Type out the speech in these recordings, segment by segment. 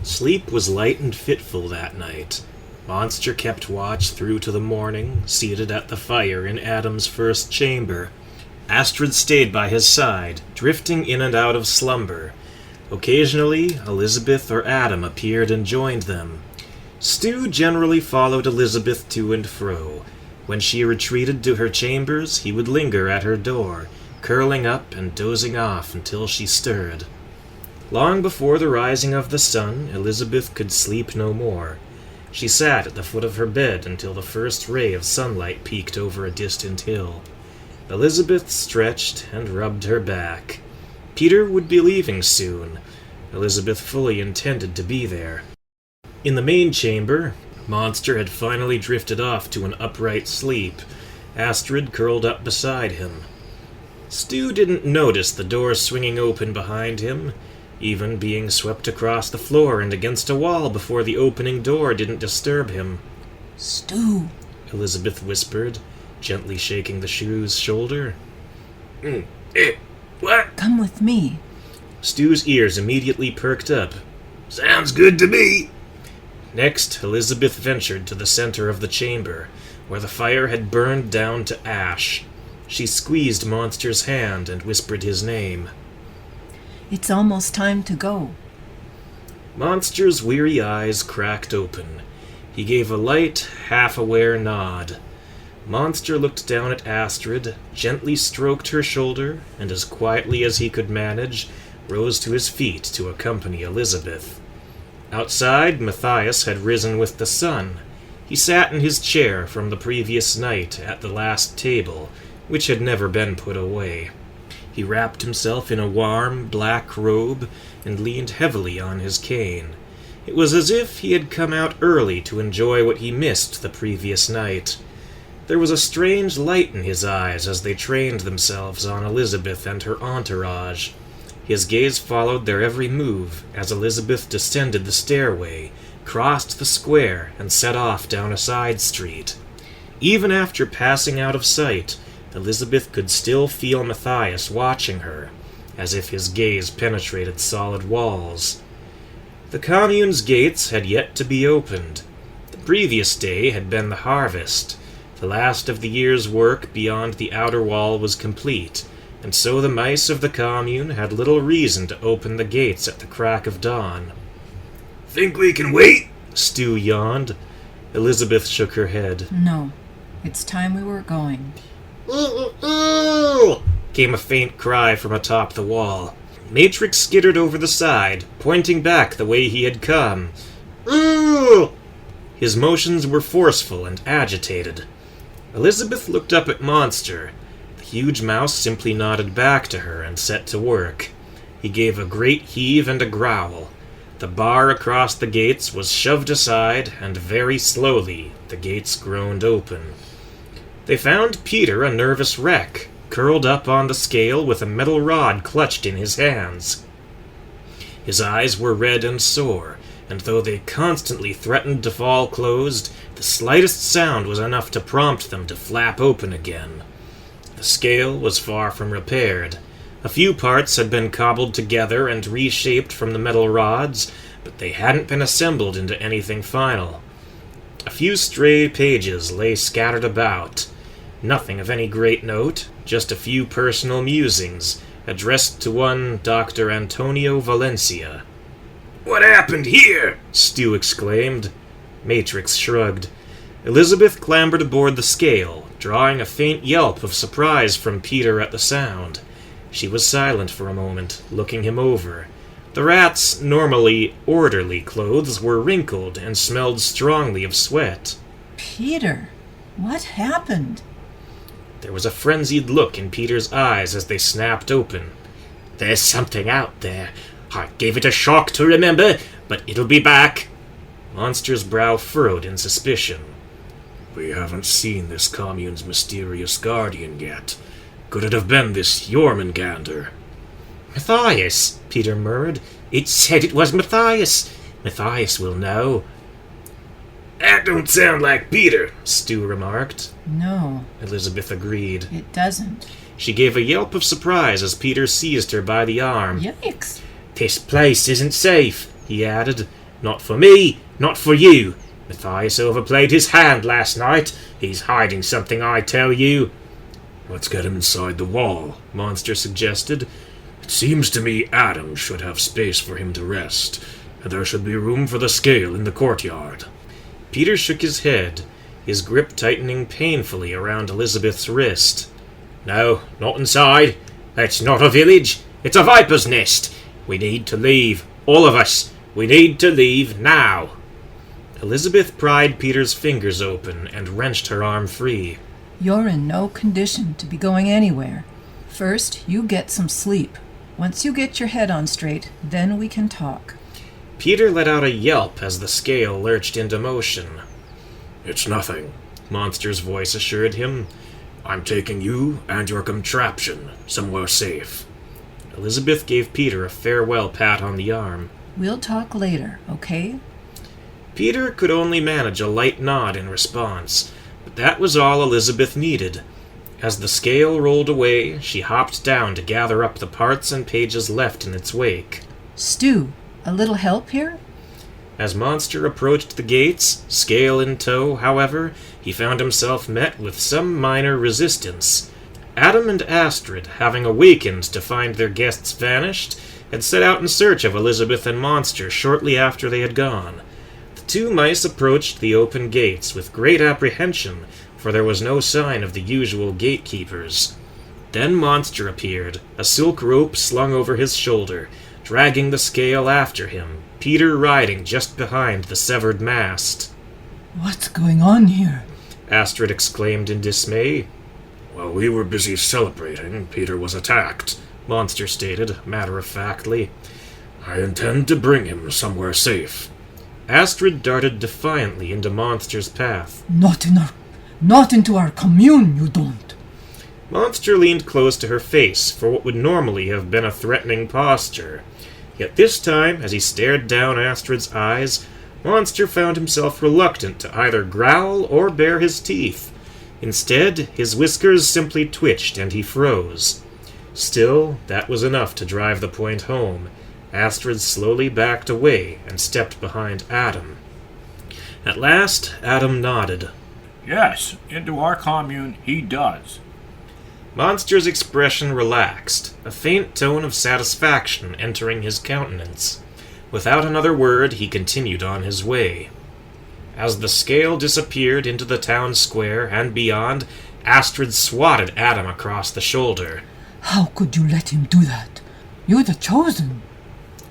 Sleep was light and fitful that night. Monster kept watch through to the morning, seated at the fire in Adam's first chamber. Astrid stayed by his side, drifting in and out of slumber. Occasionally, Elizabeth or Adam appeared and joined them. Stu generally followed Elizabeth to and fro. When she retreated to her chambers, he would linger at her door, curling up and dozing off until she stirred. Long before the rising of the sun, Elizabeth could sleep no more. She sat at the foot of her bed until the first ray of sunlight peeked over a distant hill. Elizabeth stretched and rubbed her back. Peter would be leaving soon. Elizabeth fully intended to be there. In the main chamber, Monster had finally drifted off to an upright sleep. Astrid curled up beside him. Stu didn't notice the door swinging open behind him. Even being swept across the floor and against a wall before the opening door didn't disturb him. "Stu," Elizabeth whispered, gently shaking the shrews' shoulder. What? "Come with me." Stu's ears immediately perked up. Sounds good to me. Next, Elizabeth ventured to the center of the chamber, where the fire had burned down to ash. She squeezed Monster's hand and whispered his name. "It's almost time to go." Monster's weary eyes cracked open. He gave a light, half-aware nod. Monster looked down at Astrid, gently stroked her shoulder, and as quietly as he could manage, rose to his feet to accompany Elizabeth. Outside, Matthias had risen with the sun. He sat in his chair from the previous night at the last table, which had never been put away. He wrapped himself in a warm, black robe and leaned heavily on his cane. It was as if he had come out early to enjoy what he missed the previous night. There was a strange light in his eyes as they trained themselves on Elizabeth and her entourage. His gaze followed their every move as Elizabeth descended the stairway, crossed the square, and set off down a side street. Even after passing out of sight, Elizabeth could still feel Matthias watching her, as if his gaze penetrated solid walls. The commune's gates had yet to be opened. The previous day had been the harvest. The last of the year's work beyond the outer wall was complete, and so the mice of the commune had little reason to open the gates at the crack of dawn. Think we can wait? Stu yawned. Elizabeth shook her head. "No, it's time we were going." Came a faint cry from atop the wall. Matrix skittered over the side, pointing back the way he had come. His motions were forceful and agitated. Elizabeth looked up at Monster. The huge mouse simply nodded back to her and set to work. He gave a great heave and a growl. The bar across the gates was shoved aside, and very slowly the gates groaned open. They found Peter a nervous wreck, curled up on the scale with a metal rod clutched in his hands. His eyes were red and sore, and though they constantly threatened to fall closed, the slightest sound was enough to prompt them to flap open again. The scale was far from repaired. A few parts had been cobbled together and reshaped from the metal rods, but they hadn't been assembled into anything final. A few stray pages lay scattered about. Nothing of any great note, just a few personal musings, addressed to one Dr. Antonio Valencia. What happened here? Stu exclaimed. Matrix shrugged. Elizabeth clambered aboard the scale, drawing a faint yelp of surprise from Peter at the sound. She was silent for a moment, looking him over. The rat's normally orderly clothes were wrinkled and smelled strongly of sweat. "Peter, what happened?" There was a frenzied look in Peter's eyes as they snapped open. There's something out there. I gave it a shock to remember, but it'll be back. Monster's brow furrowed in suspicion. We haven't seen this commune's mysterious guardian yet. Could it have been this Jormungandr? Matthias, Peter murmured. It said it was Matthias. Matthias will know. That don't sound like Peter, Stu remarked. "No," Elizabeth agreed. it doesn't. She gave a yelp of surprise as Peter seized her by the arm. "Yikes." This place isn't safe, he added. Not for me, not for you. Matthias overplayed his hand last night. He's hiding something, I tell you. Let's get him inside the wall, Monster suggested. It seems to me Adam should have space for him to rest, and there should be room for the scale in the courtyard. Peter shook his head, his grip tightening painfully around Elizabeth's wrist. No, not inside. It's not a village. It's a viper's nest. We need to leave. All of us. We need to leave now. Elizabeth pried Peter's fingers open and wrenched her arm free. You're in no condition to be going anywhere. First, you get some sleep. Once you get your head on straight, then we can talk. Peter let out a yelp as the scale lurched into motion. It's nothing, Monster's voice assured him. I'm taking you and your contraption somewhere safe. Elizabeth gave Peter a farewell pat on the arm. We'll talk later, okay? Peter could only manage a light nod in response, but that was all Elizabeth needed. As the scale rolled away, she hopped down to gather up the parts and pages left in its wake. Stu, a little help here? As Monster approached the gates, scale in tow, however, he found himself met with some minor resistance. Adam and Astrid, having awakened to find their guests vanished, had set out in search of Elizabeth and Monster shortly after they had gone. The two mice approached the open gates with great apprehension, for there was no sign of the usual gatekeepers. Then Monster appeared, a silk rope slung over his shoulder, dragging the scale after him, Peter riding just behind the severed mast. What's going on here? Astrid exclaimed in dismay. While we were busy celebrating, Peter was attacked, Monster stated, matter-of-factly. I intend to bring him somewhere safe. Astrid darted defiantly into Monster's path. Not into our commune, you don't. Monster leaned close to her face for what would normally have been a threatening posture. Yet this time, as he stared down Astrid's eyes, Monster found himself reluctant to either growl or bare his teeth. Instead, his whiskers simply twitched and he froze. Still, that was enough to drive the point home. Astrid slowly backed away and stepped behind Adam. At last, Adam nodded. Yes, into our commune he does. Monster's expression relaxed, a faint tone of satisfaction entering his countenance. Without another word, he continued on his way. As the scale disappeared into the town square and beyond, Astrid swatted Adam across the shoulder. How could you let him do that? You're the chosen.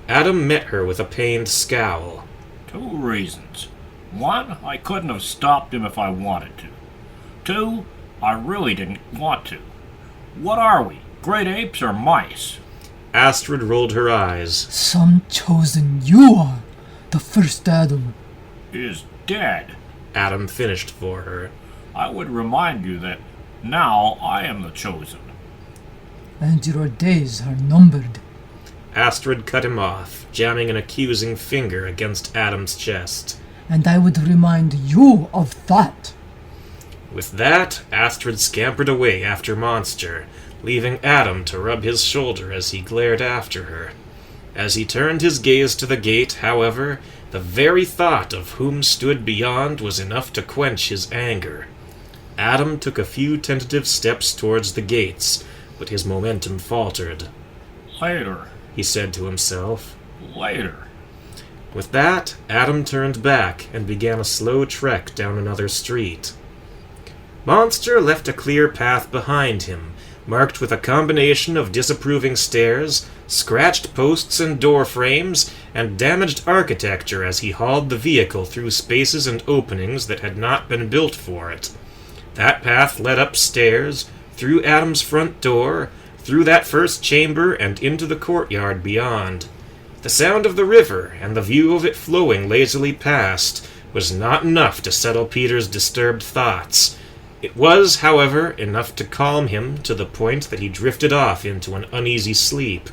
Adam met her with a pained scowl. 2 reasons. 1, I couldn't have stopped him if I wanted to. 2, I really didn't want to. What are we, great apes or mice? Astrid rolled her eyes. Some chosen you are. The first Adam Is dead. Adam finished for her. I would remind you that now I am the chosen. And your days are numbered. Astrid cut him off, jamming an accusing finger against Adam's chest. And I would remind you of that. With that, Astrid scampered away after Monster, leaving Adam to rub his shoulder as he glared after her. As he turned his gaze to the gate, however, the very thought of whom stood beyond was enough to quench his anger. Adam took a few tentative steps towards the gates, but his momentum faltered. Later, He said to himself. later. With that, Adam turned back and began a slow trek down another street. Monster left a clear path behind him, marked with a combination of disapproving stares, scratched posts and door frames, and damaged architecture as he hauled the vehicle through spaces and openings that had not been built for it. That path led upstairs, through Adam's front door, through that first chamber, and into the courtyard beyond. The sound of the river and the view of it flowing lazily past was not enough to settle Peter's disturbed thoughts. It was, however, enough to calm him to the point that he drifted off into an uneasy sleep.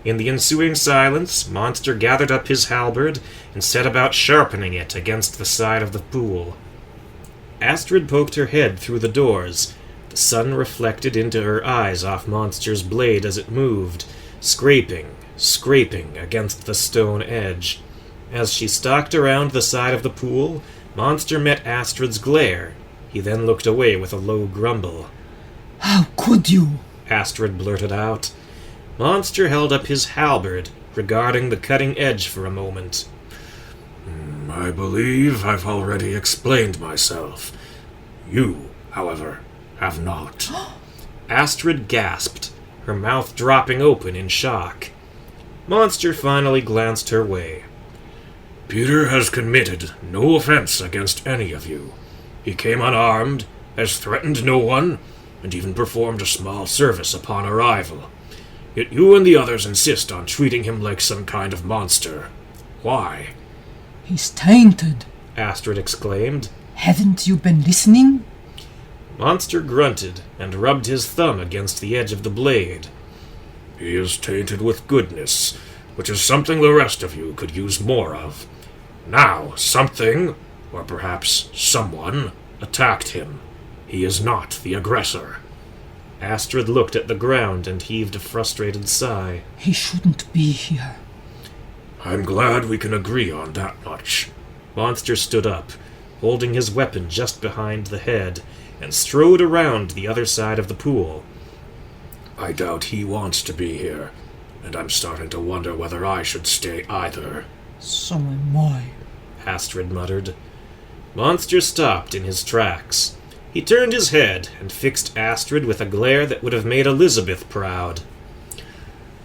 In the ensuing silence, Monster gathered up his halberd and set about sharpening it against the side of the pool. Astrid poked her head through the doors. The sun reflected into her eyes off Monster's blade as it moved, scraping against the stone edge. As she stalked around the side of the pool, Monster met Astrid's glare. He then looked away with a low grumble. How could you? Astrid blurted out. Monster held up his halberd, regarding the cutting edge for a moment. I believe I've already explained myself. You, however, have not. Astrid gasped, her mouth dropping open in shock. Monster finally glanced her way. Peter has committed no offense against any of you. He came unarmed, has threatened no one, and even performed a small service upon arrival. Yet you and the others insist on treating him like some kind of monster. Why? He's tainted. Astrid exclaimed. Haven't you been listening? Monster grunted and rubbed his thumb against the edge of the blade. He is tainted with goodness, which is something the rest of you could use more of. Now, something, or perhaps someone, attacked him. He is not the aggressor. Astrid looked at the ground and heaved a frustrated sigh. He shouldn't be here. I'm glad we can agree on that much. Monster stood up, holding his weapon just behind the head, and strode around the other side of the pool. I doubt he wants to be here, and I'm starting to wonder whether I should stay either. So am I. Astrid muttered. Monster stopped in his tracks. He turned his head and fixed Astrid with a glare that would have made Elizabeth proud.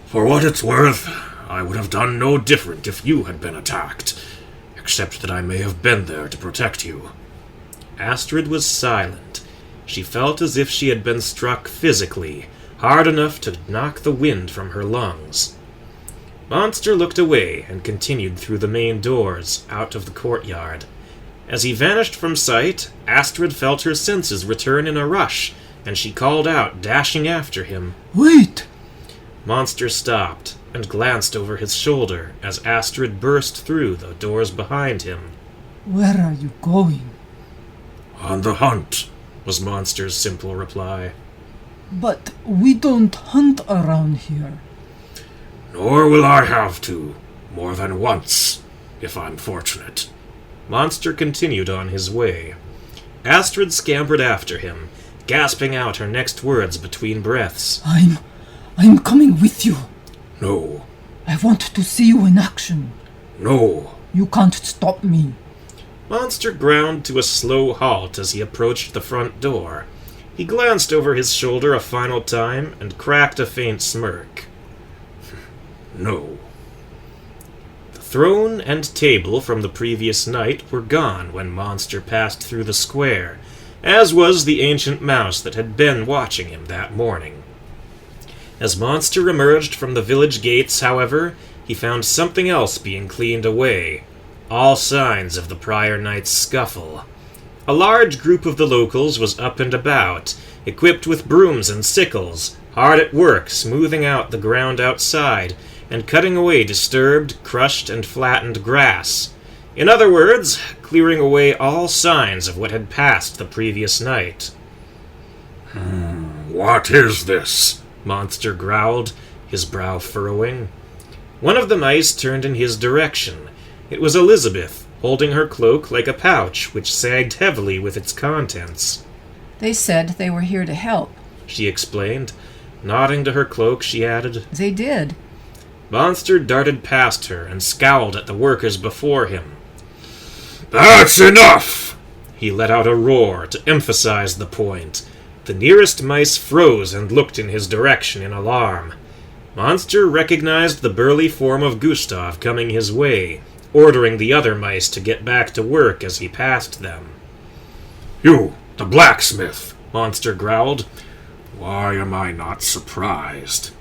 For what it's worth, I would have done no different if you had been attacked, except that I may have been there to protect you. Astrid was silent. She felt as if she had been struck physically, hard enough to knock the wind from her lungs. Monster looked away and continued through the main doors, out of the courtyard. As he vanished from sight, Astrid felt her senses return in a rush, and she called out, dashing after him. Wait! Monster stopped and glanced over his shoulder as Astrid burst through the doors behind him. Where are you going? On the hunt, was Monster's simple reply. But we don't hunt around here. Nor will I have to, more than once, if I'm fortunate. Monster continued on his way. Astrid scampered after him, gasping out her next words between breaths. I'm coming with you. No. I want to see you in action. No. You can't stop me. Monster ground to a slow halt as he approached the front door. He glanced over his shoulder a final time and cracked a faint smirk. No. The throne and table from the previous night were gone when Monster passed through the square, as was the ancient mouse that had been watching him that morning. As Monster emerged from the village gates, however, he found something else being cleaned away. All signs of the prior night's scuffle. A large group of the locals was up and about, equipped with brooms and sickles, hard at work smoothing out the ground outside, and cutting away disturbed, crushed, and flattened grass. In other words, clearing away all signs of what had passed the previous night. What is this? Monster growled, his brow furrowing. One of the mice turned in his direction. It was Elizabeth, holding her cloak like a pouch, which sagged heavily with its contents. They said they were here to help. She explained. Nodding to her cloak, she added, They did. Monster darted past her and scowled at the workers before him. That's enough! He let out a roar to emphasize the point. The nearest mice froze and looked in his direction in alarm. Monster recognized the burly form of Gustav coming his way, ordering the other mice to get back to work as he passed them. You, the blacksmith, Monster growled. Why am I not surprised?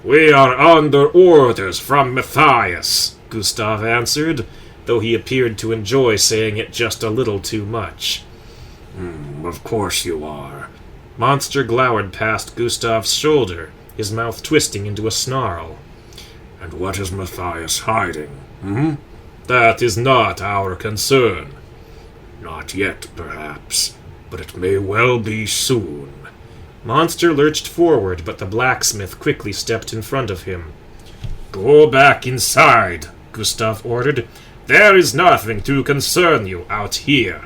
We are under orders from Matthias, Gustav answered, though he appeared to enjoy saying it just a little too much. Of course you are. Monster glowered past Gustav's shoulder, his mouth twisting into a snarl. And what is Matthias hiding, That is not our concern. Not yet, perhaps, but it may well be soon. Monster lurched forward, but the blacksmith quickly stepped in front of him. Go back inside, Gustav ordered. "There is nothing to concern you out here."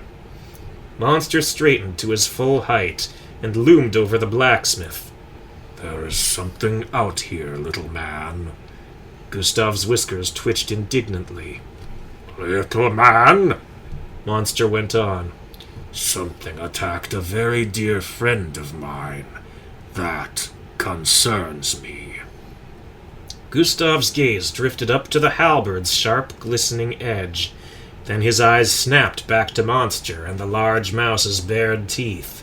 Monster straightened to his full height and loomed over the blacksmith. "There is something out here, little man." Gustav's whiskers twitched indignantly. "Little man?" Monster went on. "Something attacked a very dear friend of mine. That concerns me." Gustav's gaze drifted up to the halberd's sharp, glistening edge. Then his eyes snapped back to Monster and the large mouse's bared teeth.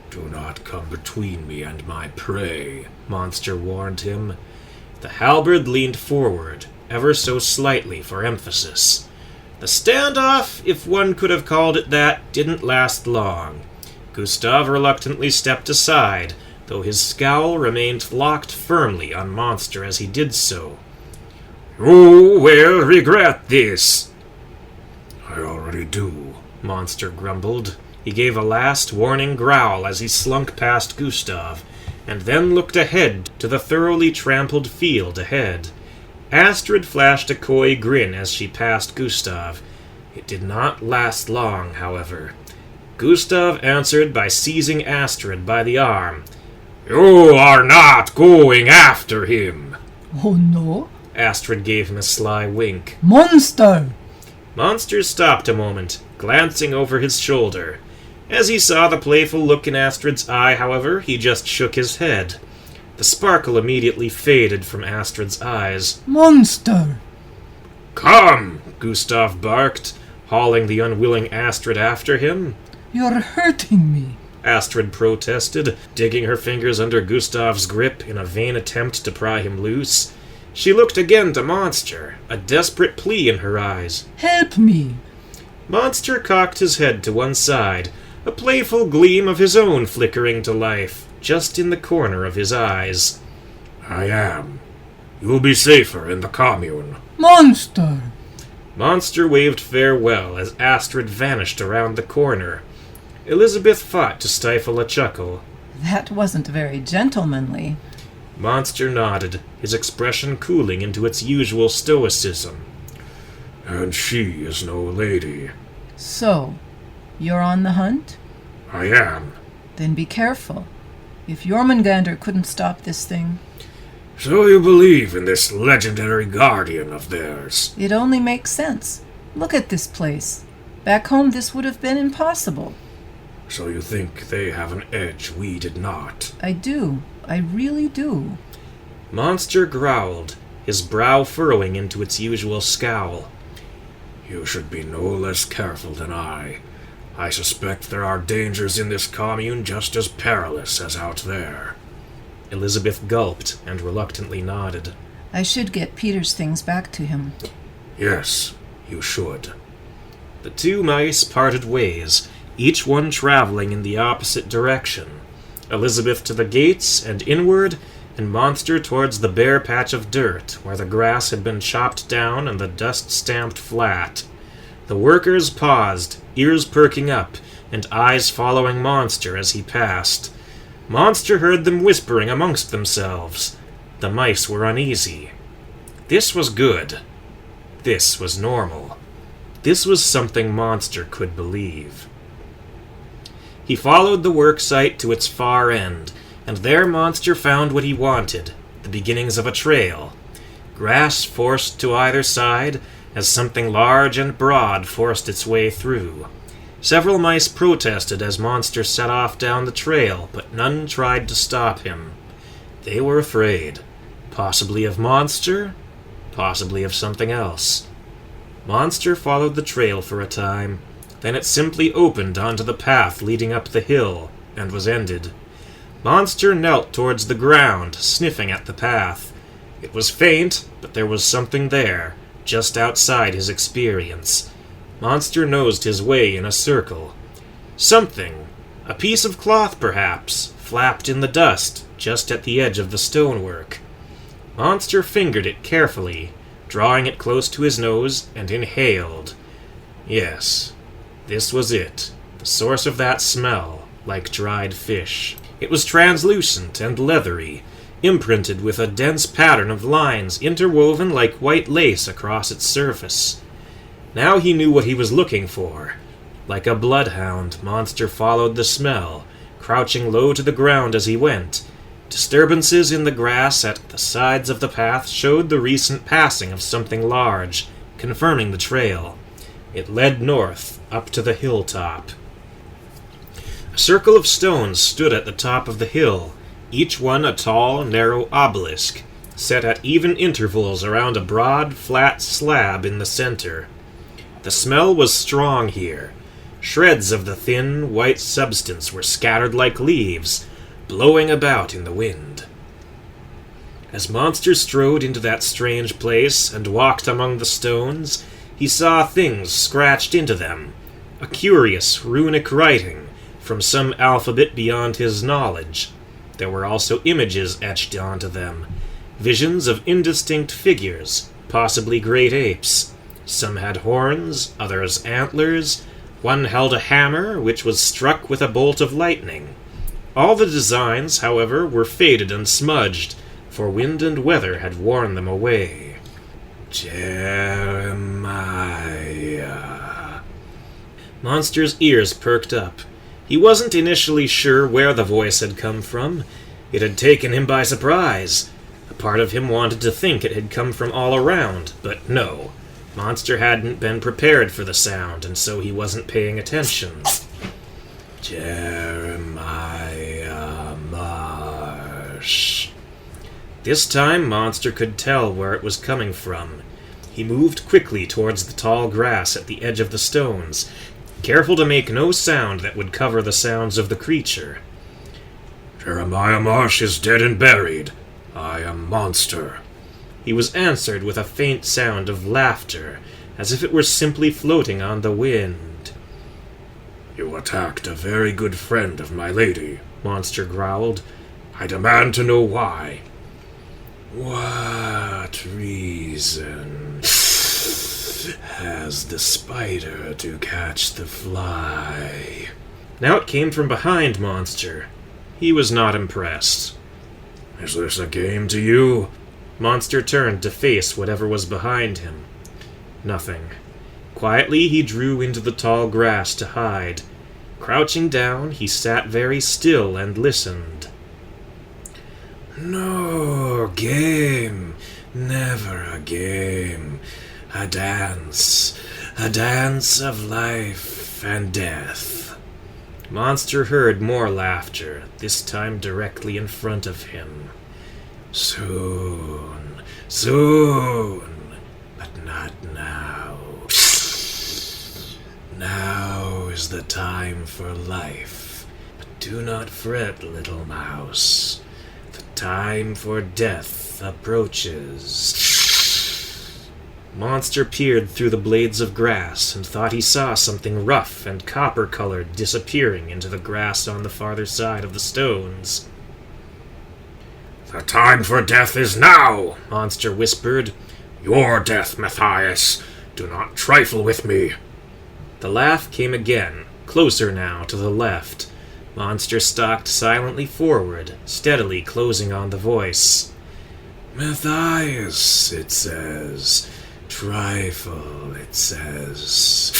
"Do not come between me and my prey," Monster warned him. The halberd leaned forward, ever so slightly for emphasis. The standoff, if one could have called it that, didn't last long. Gustav reluctantly stepped aside, though his scowl remained locked firmly on Monster as he did so. "You will regret this." "I already do," Monster grumbled. He gave a last warning growl as he slunk past Gustav, and then looked ahead to the thoroughly trampled field ahead. Astrid flashed a coy grin as she passed Gustav. It did not last long, however. Gustav answered by seizing Astrid by the arm. "You are not going after him." Oh no? Astrid gave him a sly wink. Monster! Monster stopped a moment, glancing over his shoulder. As he saw the playful look in Astrid's eye, however, he just shook his head. The sparkle immediately faded from Astrid's eyes. Monster! "Come!" Gustav barked, hauling the unwilling Astrid after him. You're hurting me. Astrid protested, digging her fingers under Gustav's grip in a vain attempt to pry him loose. She looked again to Monster, a desperate plea in her eyes. Help me. Monster cocked his head to one side, a playful gleam of his own flickering to life, just in the corner of his eyes. "I am. You'll be safer in the commune." Monster! Monster waved farewell as Astrid vanished around the corner. Elizabeth fought to stifle a chuckle. That wasn't very gentlemanly. Monster nodded, his expression cooling into its usual stoicism. "And she is no lady." So, you're on the hunt? "I am." Then be careful. If Jormungandr couldn't stop this thing, "So you believe in this legendary guardian of theirs?" it only makes sense. Look at this place. Back home this would have been impossible. "So you think they have an edge we did not?" I do. I really do. Monster growled, his brow furrowing into its usual scowl. "You should be no less careful than I. I suspect there are dangers in this commune just as perilous as out there." Elizabeth gulped and reluctantly nodded. I should get Peter's things back to him. "Yes, you should." The two mice parted ways, each one traveling in the opposite direction. Elizabeth to the gates and inward, and Monster towards the bare patch of dirt where the grass had been chopped down and the dust stamped flat. The workers paused, ears perking up, and eyes following Monster as he passed. Monster heard them whispering amongst themselves. The mice were uneasy. This was good. This was normal. This was something Monster could believe. He followed the worksite to its far end, and there Monster found what he wanted, the beginnings of a trail. Grass forced to either side, as something large and broad forced its way through. Several mice protested as Monster set off down the trail, but none tried to stop him. They were afraid. Possibly of Monster, possibly of something else. Monster followed the trail for a time. Then it simply opened onto the path leading up the hill, and was ended. Monster knelt towards the ground, sniffing at the path. It was faint, but there was something there, just outside his experience. Monster nosed his way in a circle. Something, a piece of cloth perhaps, flapped in the dust, just at the edge of the stonework. Monster fingered it carefully, drawing it close to his nose, and inhaled. Yes. This was it, the source of that smell, like dried fish. It was translucent and leathery, imprinted with a dense pattern of lines interwoven like white lace across its surface. Now he knew what he was looking for. Like a bloodhound, Monster followed the smell, crouching low to the ground as he went. Disturbances in the grass at the sides of the path showed the recent passing of something large, confirming the trail. It led north, up to the hilltop. A circle of stones stood at the top of the hill, each one a tall, narrow obelisk, set at even intervals around a broad, flat slab in the center. The smell was strong here. Shreds of the thin, white substance were scattered like leaves, blowing about in the wind. As Monster strode into that strange place and walked among the stones, he saw things scratched into them, a curious runic writing from some alphabet beyond his knowledge. There were also images etched onto them, visions of indistinct figures, possibly great apes. Some had horns, others antlers. One held a hammer, which was struck with a bolt of lightning. All the designs, however, were faded and smudged, for wind and weather had worn them away. Jeremiah. Monster's ears perked up. He wasn't initially sure where the voice had come from. It had taken him by surprise. A part of him wanted to think it had come from all around, but no. Monster hadn't been prepared for the sound, and so he wasn't paying attention. Jeremiah Marsh. This time, Monster could tell where it was coming from. He moved quickly towards the tall grass at the edge of the stones, careful to make no sound that would cover the sounds of the creature. Jeremiah Marsh is dead and buried. I am Monster. He was answered with a faint sound of laughter, as if it were simply floating on the wind. You attacked a very good friend of my lady, Monster growled. I demand to know why. What reason has the spider to catch the fly? Now it came from behind Monster. He was not impressed. Is this a game to you? Monster turned to face whatever was behind him. Nothing. Quietly he drew into the tall grass to hide. Crouching down, he sat very still and listened. No game, never a game. A dance of life and death. Monster heard more laughter, this time directly in front of him. Soon, but not now. Now is the time for life, but do not fret, little mouse. The time for death approaches. Monster peered through the blades of grass and thought he saw something rough and copper-colored disappearing into the grass on the farther side of the stones. The time for death is now, Monster whispered. Your death, Matthias. Do not trifle with me. The laugh came again, closer now to the left. Monster stalked silently forward, steadily closing on the voice. Matthias, it says. Trifle, it says.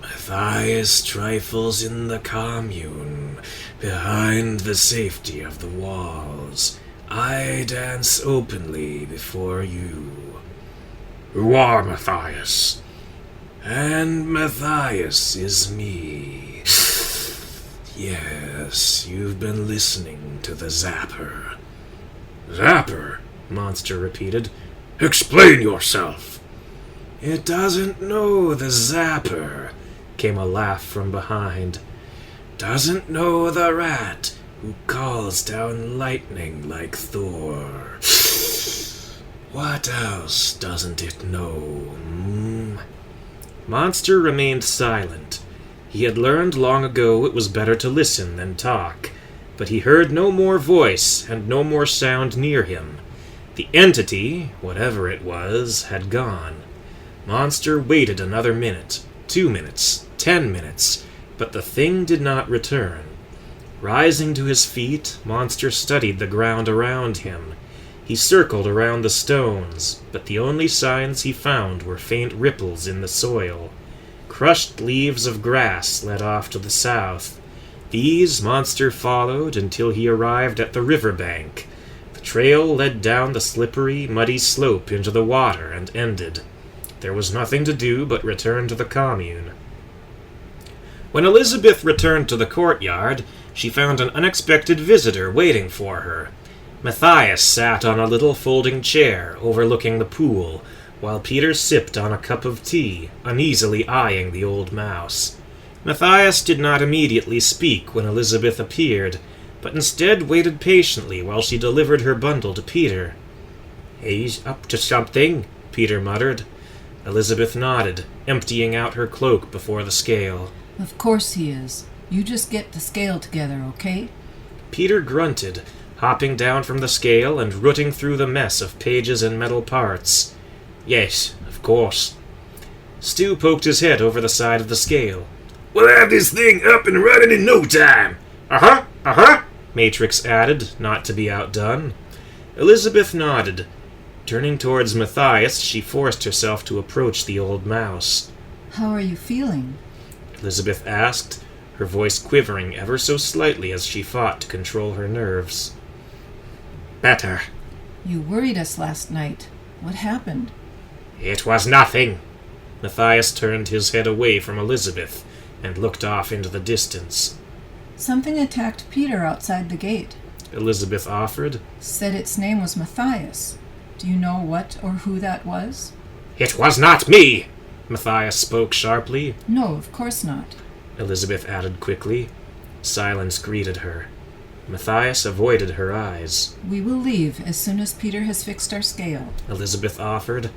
Matthias trifles in the commune, behind the safety of the walls. I dance openly before you. Who are Matthias? And Matthias is me. Yes, you've been listening to the Zapper. Zapper? Monster repeated. Explain yourself. It doesn't know the Zapper, came a laugh from behind. Doesn't know the rat who calls down lightning like Thor. What else doesn't it know, Monster remained silent. He had learned long ago it was better to listen than talk, but he heard no more voice and no more sound near him. The entity, whatever it was, had gone. Monster waited another minute, 2 minutes, 10 minutes, but the thing did not return. Rising to his feet, Monster studied the ground around him. He circled around the stones, but the only signs he found were faint ripples in the soil. Crushed leaves of grass led off to the south. These Monster followed until he arrived at the river bank. The trail led down the slippery, muddy slope into the water and ended. There was nothing to do but return to the commune. When Elizabeth returned to the courtyard, she found an unexpected visitor waiting for her. Matthias sat on a little folding chair overlooking the pool, while Peter sipped on a cup of tea, uneasily eyeing the old mouse. Matthias did not immediately speak when Elizabeth appeared, but instead waited patiently while she delivered her bundle to Peter. "He's up to something," Peter muttered. Elizabeth nodded, emptying out her cloak before the scale. Of course he is. You just get the scale together, okay? Peter grunted, hopping down from the scale and rooting through the mess of pages and metal parts. "Yes, of course." Stu poked his head over the side of the scale. "We'll have this thing up and running in no time." Matrix added, not to be outdone. Elizabeth nodded. Turning towards Matthias, she forced herself to approach the old mouse. How are you feeling? Elizabeth asked, her voice quivering ever so slightly as she fought to control her nerves. "Better." You worried us last night. What happened? "It was nothing." Matthias turned his head away from Elizabeth and looked off into the distance. Something attacked Peter outside the gate. Elizabeth offered. Said its name was Matthias. Do you know what or who that was? "It was not me." Matthias spoke sharply. No, of course not. Elizabeth added quickly. Silence greeted her. Matthias avoided her eyes. We will leave as soon as Peter has fixed our scale, Elizabeth offered.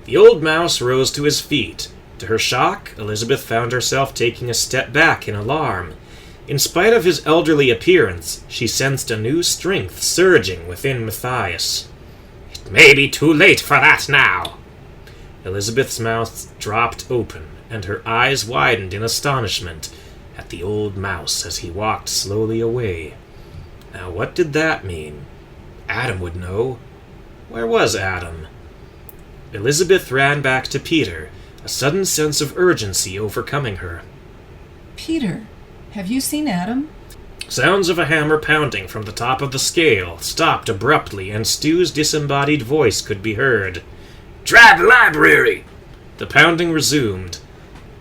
The old mouse rose to his feet. To her shock, Elizabeth found herself taking a step back in alarm. In spite of his elderly appearance, she sensed a new strength surging within Matthias. "It may be too late for that now." Elizabeth's mouth dropped open, and her eyes widened in astonishment at the old mouse as he walked slowly away. Now what did that mean? Adam would know. Where was Adam? Elizabeth ran back to Peter, a sudden sense of urgency overcoming her. Peter, have you seen Adam? Sounds of a hammer pounding from the top of the scale stopped abruptly, and Stu's disembodied voice could be heard. "Try the library." The pounding resumed.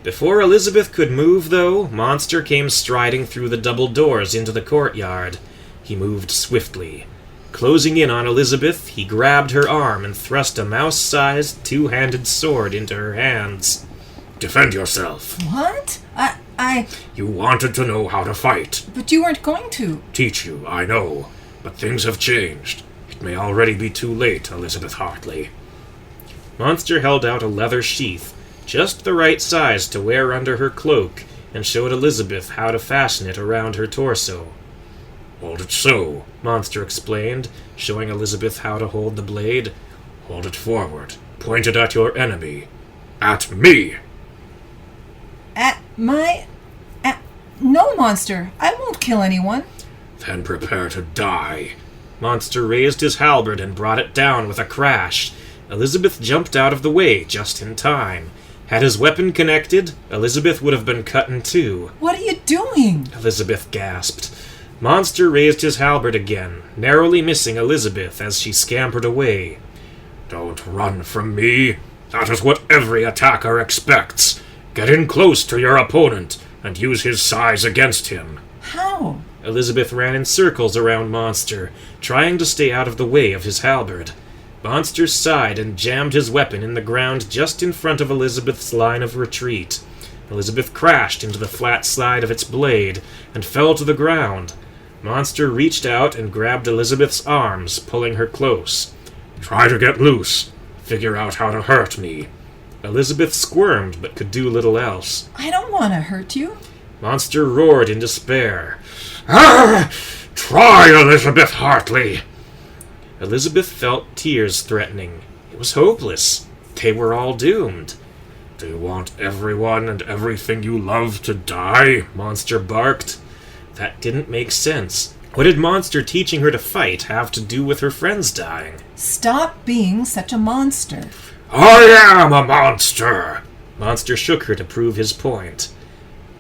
Before Elizabeth could move, though, Monster came striding through the double doors into the courtyard. He moved swiftly. Closing in on Elizabeth, he grabbed her arm and thrust a mouse-sized, two-handed sword into her hands. "Defend yourself." What? You wanted to know how to fight. But you weren't going to. Teach you, I know. But things have changed. It may already be too late, Elizabeth Hartley. Monster held out a leather sheath, just the right size to wear under her cloak, and showed Elizabeth how to fasten it around her torso. "Hold it so," Monster explained, showing Elizabeth how to hold the blade. "Hold it forward. Point it at your enemy. At me." No, Monster. I won't kill anyone. "Then prepare to die." Monster raised his halberd and brought it down with a crash. Elizabeth jumped out of the way just in time. Had his weapon connected, Elizabeth would have been cut in two. What are you doing? Elizabeth gasped. Monster raised his halberd again, narrowly missing Elizabeth as she scampered away. "Don't run from me. That is what every attacker expects. Get in close to your opponent and use his size against him." How? Elizabeth ran in circles around Monster, trying to stay out of the way of his halberd. Monster sighed and jammed his weapon in the ground just in front of Elizabeth's line of retreat. Elizabeth crashed into the flat side of its blade and fell to the ground. Monster reached out and grabbed Elizabeth's arms, pulling her close. "Try to get loose. Figure out how to hurt me." Elizabeth squirmed but could do little else. I don't want to hurt you. Monster roared in despair. "Ah! Try, Elizabeth Hartley." Elizabeth felt tears threatening. It was hopeless. They were all doomed. "Do you want everyone and everything you love to die?" Monster barked. That didn't make sense. What did Monster teaching her to fight have to do with her friends dying? Stop being such a monster. I am a monster! Monster shook her to prove his point.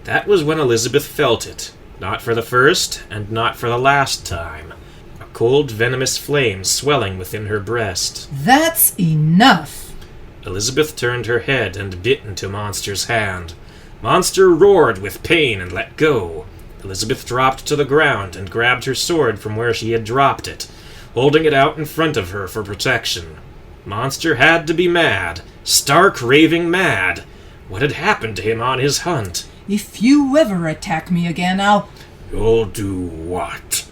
That was when Elizabeth felt it. Not for the first, and not for the last time. A cold, venomous flame swelling within her breast. That's enough! Elizabeth turned her head and bit into Monster's hand. Monster roared with pain and let go. Elizabeth dropped to the ground and grabbed her sword from where she had dropped it, holding it out in front of her for protection. Monster had to be mad. Stark raving mad. What had happened to him on his hunt? If you ever attack me again, You'll do what?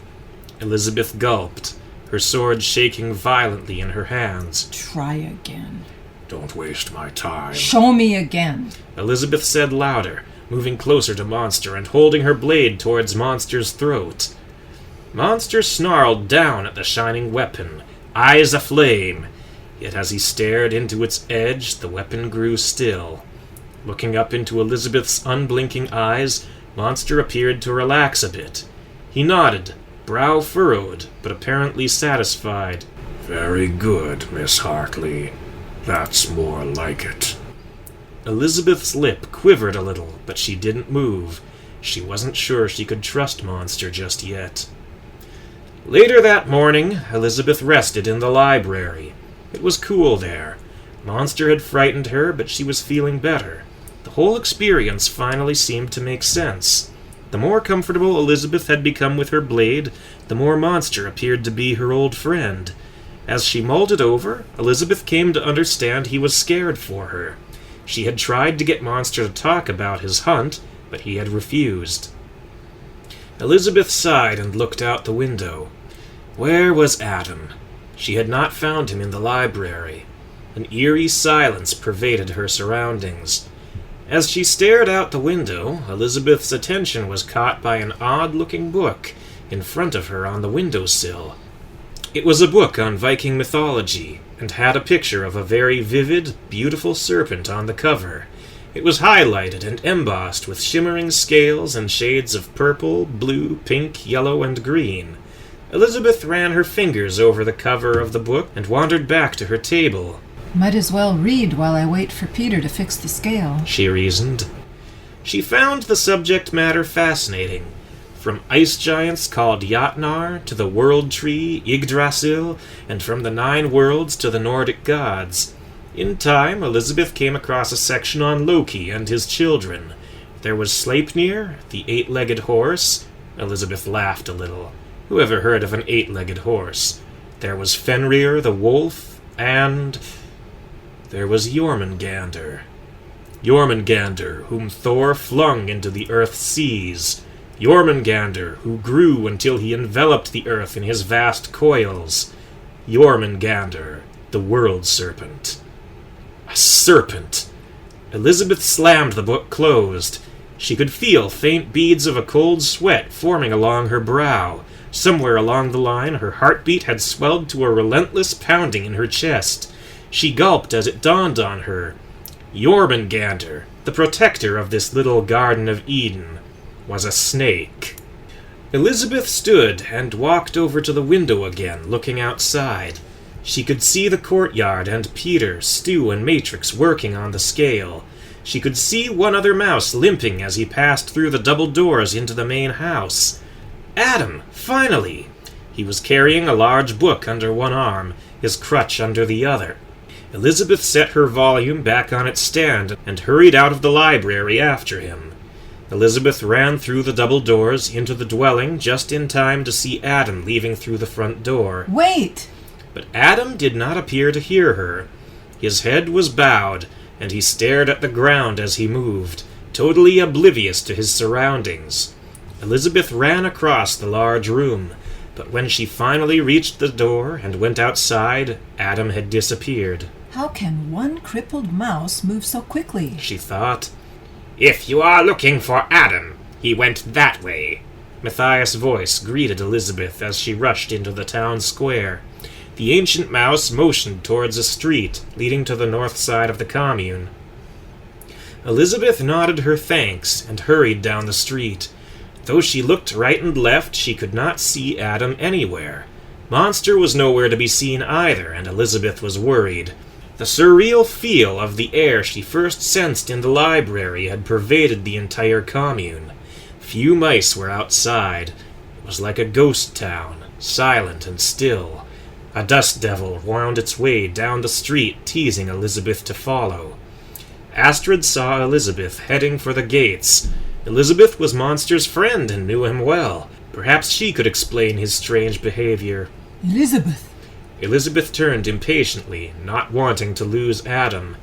Elizabeth gulped, her sword shaking violently in her hands. Try again. Don't waste my time. Show me again. Elizabeth said louder, moving closer to Monster and holding her blade towards Monster's throat. Monster snarled down at the shining weapon, eyes aflame. Yet as he stared into its edge, the weapon grew still. Looking up into Elizabeth's unblinking eyes, Monster appeared to relax a bit. He nodded, brow furrowed, but apparently satisfied. Very good, Miss Hartley. That's more like it. Elizabeth's lip quivered a little, but she didn't move. She wasn't sure she could trust Monster just yet. Later that morning, Elizabeth rested in the library. It was cool there. Monster had frightened her, but she was feeling better. The whole experience finally seemed to make sense. The more comfortable Elizabeth had become with her blade, the more Monster appeared to be her old friend. As she mulled it over, Elizabeth came to understand he was scared for her. She had tried to get Monster to talk about his hunt, but he had refused. Elizabeth sighed and looked out the window. Where was Adam? She had not found him in the library. An eerie silence pervaded her surroundings. As she stared out the window, Elizabeth's attention was caught by an odd-looking book in front of her on the windowsill. It was a book on Viking mythology, and had a picture of a very vivid, beautiful serpent on the cover. It was highlighted and embossed with shimmering scales and shades of purple, blue, pink, yellow, and green. Elizabeth ran her fingers over the cover of the book and wandered back to her table. Might as well read while I wait for Peter to fix the scale, she reasoned. She found the subject matter fascinating. From ice giants called Jotnar to the world tree Yggdrasil, and from the 9 worlds to the Nordic gods. In time, Elizabeth came across a section on Loki and his children. There was Sleipnir, the 8-legged horse. Elizabeth laughed a little. Who ever heard of an 8-legged horse? There was Fenrir the wolf, and there was Jormungandr. Jormungandr, whom Thor flung into the earth's seas. Jormungandr, who grew until he enveloped the earth in his vast coils. Jormungandr, the world serpent. A serpent! Elizabeth slammed the book closed. She could feel faint beads of a cold sweat forming along her brow. Somewhere along the line, her heartbeat had swelled to a relentless pounding in her chest. She gulped as it dawned on her. Jormungandr, the protector of this little Garden of Eden, was a snake. Elizabeth stood and walked over to the window again, looking outside. She could see the courtyard and Peter, Stu, and Matrix working on the scale. She could see one other mouse limping as he passed through the double doors into the main house. Adam, finally! He was carrying a large book under one arm, his crutch under the other. Elizabeth set her volume back on its stand and hurried out of the library after him. Elizabeth ran through the double doors into the dwelling just in time to see Adam leaving through the front door. Wait! But Adam did not appear to hear her. His head was bowed, and he stared at the ground as he moved, totally oblivious to his surroundings. Elizabeth ran across the large room, but when she finally reached the door and went outside, Adam had disappeared. How can one crippled mouse move so quickly? She thought. If you are looking for Adam, he went that way. Matthias' voice greeted Elizabeth as she rushed into the town square. The ancient mouse motioned towards a street leading to the north side of the commune. Elizabeth nodded her thanks and hurried down the street. Though she looked right and left, she could not see Adam anywhere. Monster was nowhere to be seen either, and Elizabeth was worried. The surreal feel of the air she first sensed in the library had pervaded the entire commune. Few mice were outside. It was like a ghost town, silent and still. A dust devil wound its way down the street, teasing Elizabeth to follow. Astrid saw Elizabeth heading for the gates. Elizabeth was Monster's friend and knew him well. Perhaps she could explain his strange behavior. Elizabeth, Elizabeth turned impatiently, not wanting to lose Adam.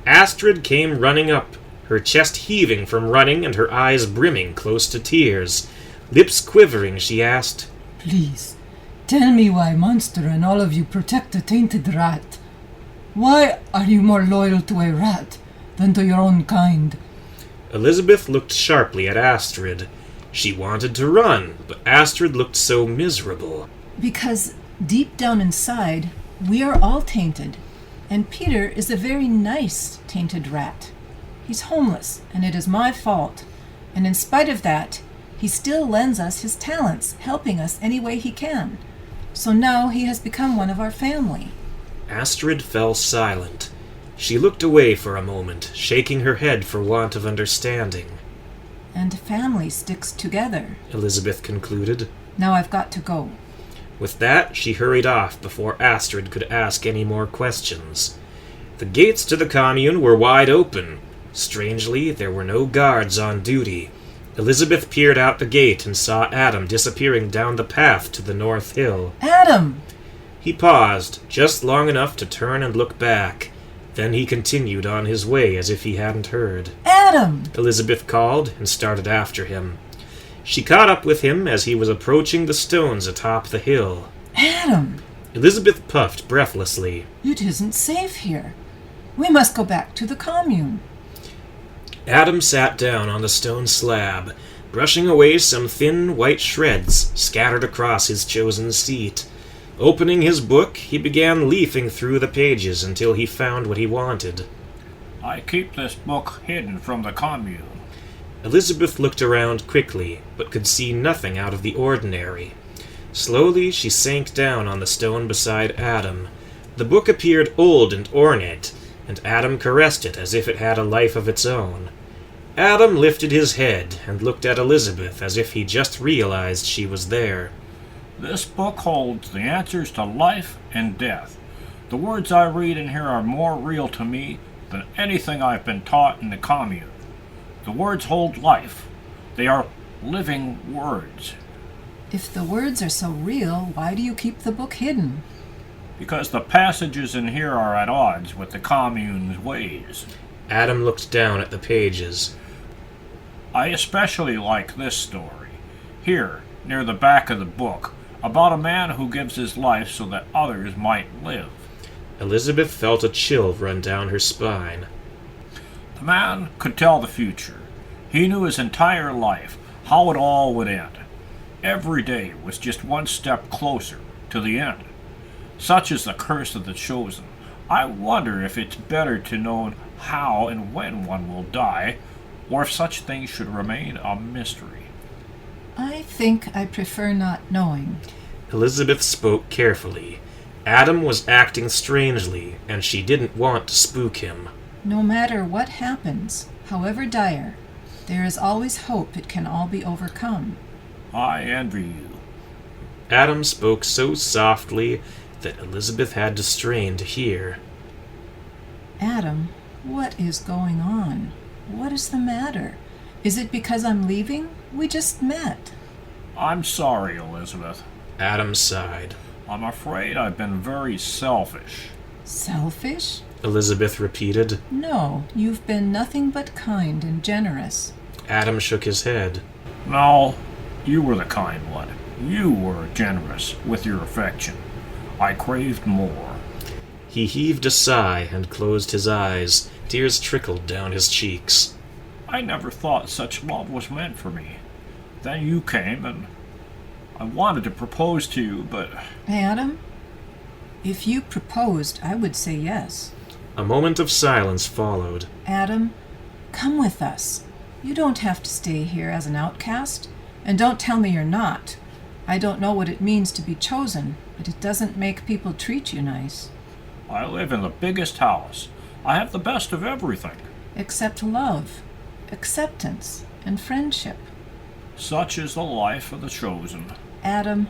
Astrid came running up, her chest heaving from running and her eyes brimming close to tears. Lips quivering, she asked, please, tell me why Monster and all of you protect a tainted rat. Why are you more loyal to a rat than to your own kind? Elizabeth looked sharply at Astrid. She wanted to run, but Astrid looked so miserable. Because deep down inside, we are all tainted. And Peter is a very nice tainted rat. He's homeless, and it is my fault. And in spite of that, he still lends us his talents, helping us any way he can. So now he has become one of our family. Astrid fell silent. She looked away for a moment, shaking her head for want of understanding. And family sticks together, Elizabeth concluded. Now I've got to go. With that, she hurried off before Astrid could ask any more questions. The gates to the commune were wide open. Strangely, there were no guards on duty. Elizabeth peered out the gate and saw Adam disappearing down the path to the north hill. Adam! He paused, just long enough to turn and look back. Then he continued on his way as if he hadn't heard. Adam! Elizabeth called and started after him. She caught up with him as he was approaching the stones atop the hill. Adam! Elizabeth puffed breathlessly. It isn't safe here. We must go back to the commune. Adam sat down on the stone slab, brushing away some thin white shreds scattered across his chosen seat. Opening his book, he began leafing through the pages until he found what he wanted. I keep this book hidden from the commune. Elizabeth looked around quickly, but could see nothing out of the ordinary. Slowly, she sank down on the stone beside Adam. The book appeared old and ornate, and Adam caressed it as if it had a life of its own. Adam lifted his head and looked at Elizabeth as if he just realized she was there. This book holds the answers to life and death. The words I read in here are more real to me than anything I've been taught in the commune. The words hold life. They are living words. If the words are so real, why do you keep the book hidden? Because the passages in here are at odds with the commune's ways. Adam looked down at the pages. I especially like this story. Here, near the back of the book, about a man who gives his life so that others might live. Elizabeth felt a chill run down her spine. The man could tell the future. He knew his entire life, how it all would end. Every day was just one step closer to the end. Such is the curse of the chosen. I wonder if it's better to know how and when one will die, or if such things should remain a mystery. I think I prefer not knowing. Elizabeth spoke carefully. Adam was acting strangely, and she didn't want to spook him. No matter what happens, however dire, there is always hope it can all be overcome. I envy you. Adam spoke so softly that Elizabeth had to strain to hear. Adam, what is going on? What is the matter? Is it because I'm leaving? We just met. I'm sorry, Elizabeth. Adam sighed. I'm afraid I've been very selfish. Selfish? Elizabeth repeated. No, you've been nothing but kind and generous. Adam shook his head. No, you were the kind one. You were generous with your affection. I craved more. He heaved a sigh and closed his eyes. Tears trickled down his cheeks. I never thought such love was meant for me. Then you came, and I wanted to propose to you, but... Adam, if you proposed, I would say yes. A moment of silence followed. Adam, come with us. You don't have to stay here as an outcast, And don't tell me you're not. I don't know what it means to be chosen, but it doesn't make people treat you nice. I live in the biggest house. I have the best of everything. Except love, acceptance, and friendship. Such is the life of the chosen. Adam,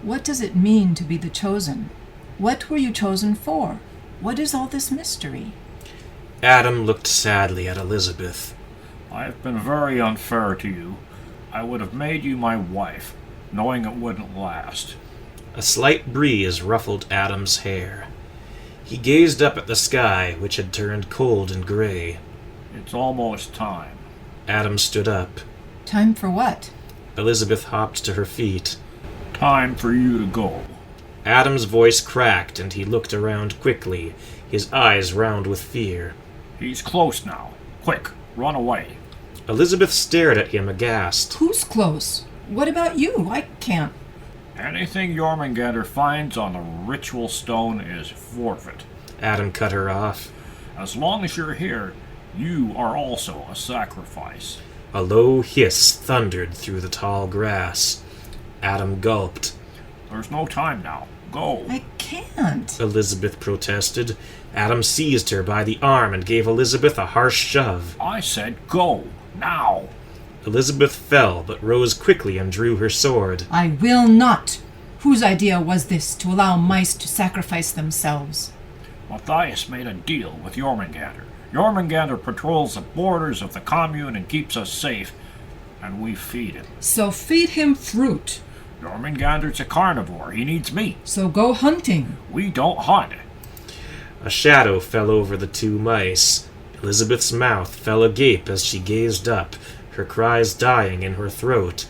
what does it mean to be the chosen? What were you chosen for? What is all this mystery? Adam looked sadly at Elizabeth. I have been very unfair to you. I would have made you my wife, knowing it wouldn't last. A slight breeze ruffled Adam's hair. He gazed up at the sky, which had turned cold and gray. It's almost time. Adam stood up. Time for what? Elizabeth hopped to her feet. Time for you to go. Adam's voice cracked, and he looked around quickly, his eyes round with fear. He's close now. Quick, run away. Elizabeth stared at him aghast. Who's close? What about you? I can't. Anything Jormungandr finds on the ritual stone is forfeit. Adam cut her off. As long as you're here, you are also a sacrifice. A low hiss thundered through the tall grass. Adam gulped. There's no time now. Go. I can't. Elizabeth protested. Adam seized her by the arm and gave Elizabeth a harsh shove. I said go. Now. Elizabeth fell, but rose quickly and drew her sword. I will not. Whose idea was this, to allow mice to sacrifice themselves? Matthias made a deal with Jormungandr. Jormungandr patrols the borders of the commune and keeps us safe, and we feed him. So feed him fruit. Jormungandr's a carnivore. He needs meat. So go hunting. We don't hunt. A shadow fell over the two mice. Elizabeth's mouth fell agape as she gazed up, her cries dying in her throat.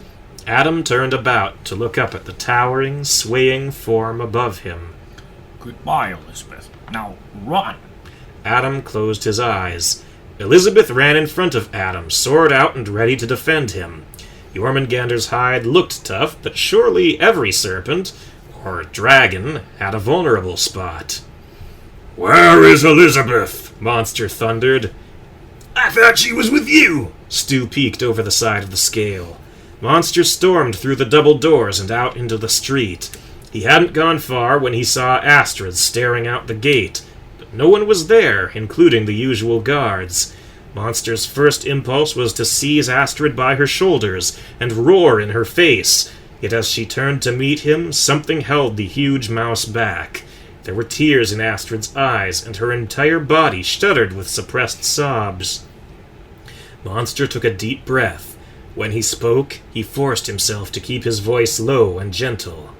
Adam turned about to look up at the towering, swaying form above him. Goodbye, Elizabeth. Now run. Adam closed his eyes. Elizabeth ran in front of Adam, sword out and ready to defend him. Jormungandr's hide looked tough, but surely every serpent, or dragon, had a vulnerable spot. Where is Elizabeth? Monster thundered. I thought she was with you. Stu peeked over the side of the scale. Monster stormed through the double doors and out into the street. He hadn't gone far when he saw Astrid staring out the gate, but no one was there, including the usual guards. Monster's first impulse was to seize Astrid by her shoulders and roar in her face, yet as she turned to meet him, something held the huge mouse back. There were tears in Astrid's eyes, and her entire body shuddered with suppressed sobs. Monster took a deep breath. When he spoke, he forced himself to keep his voice low and gentle.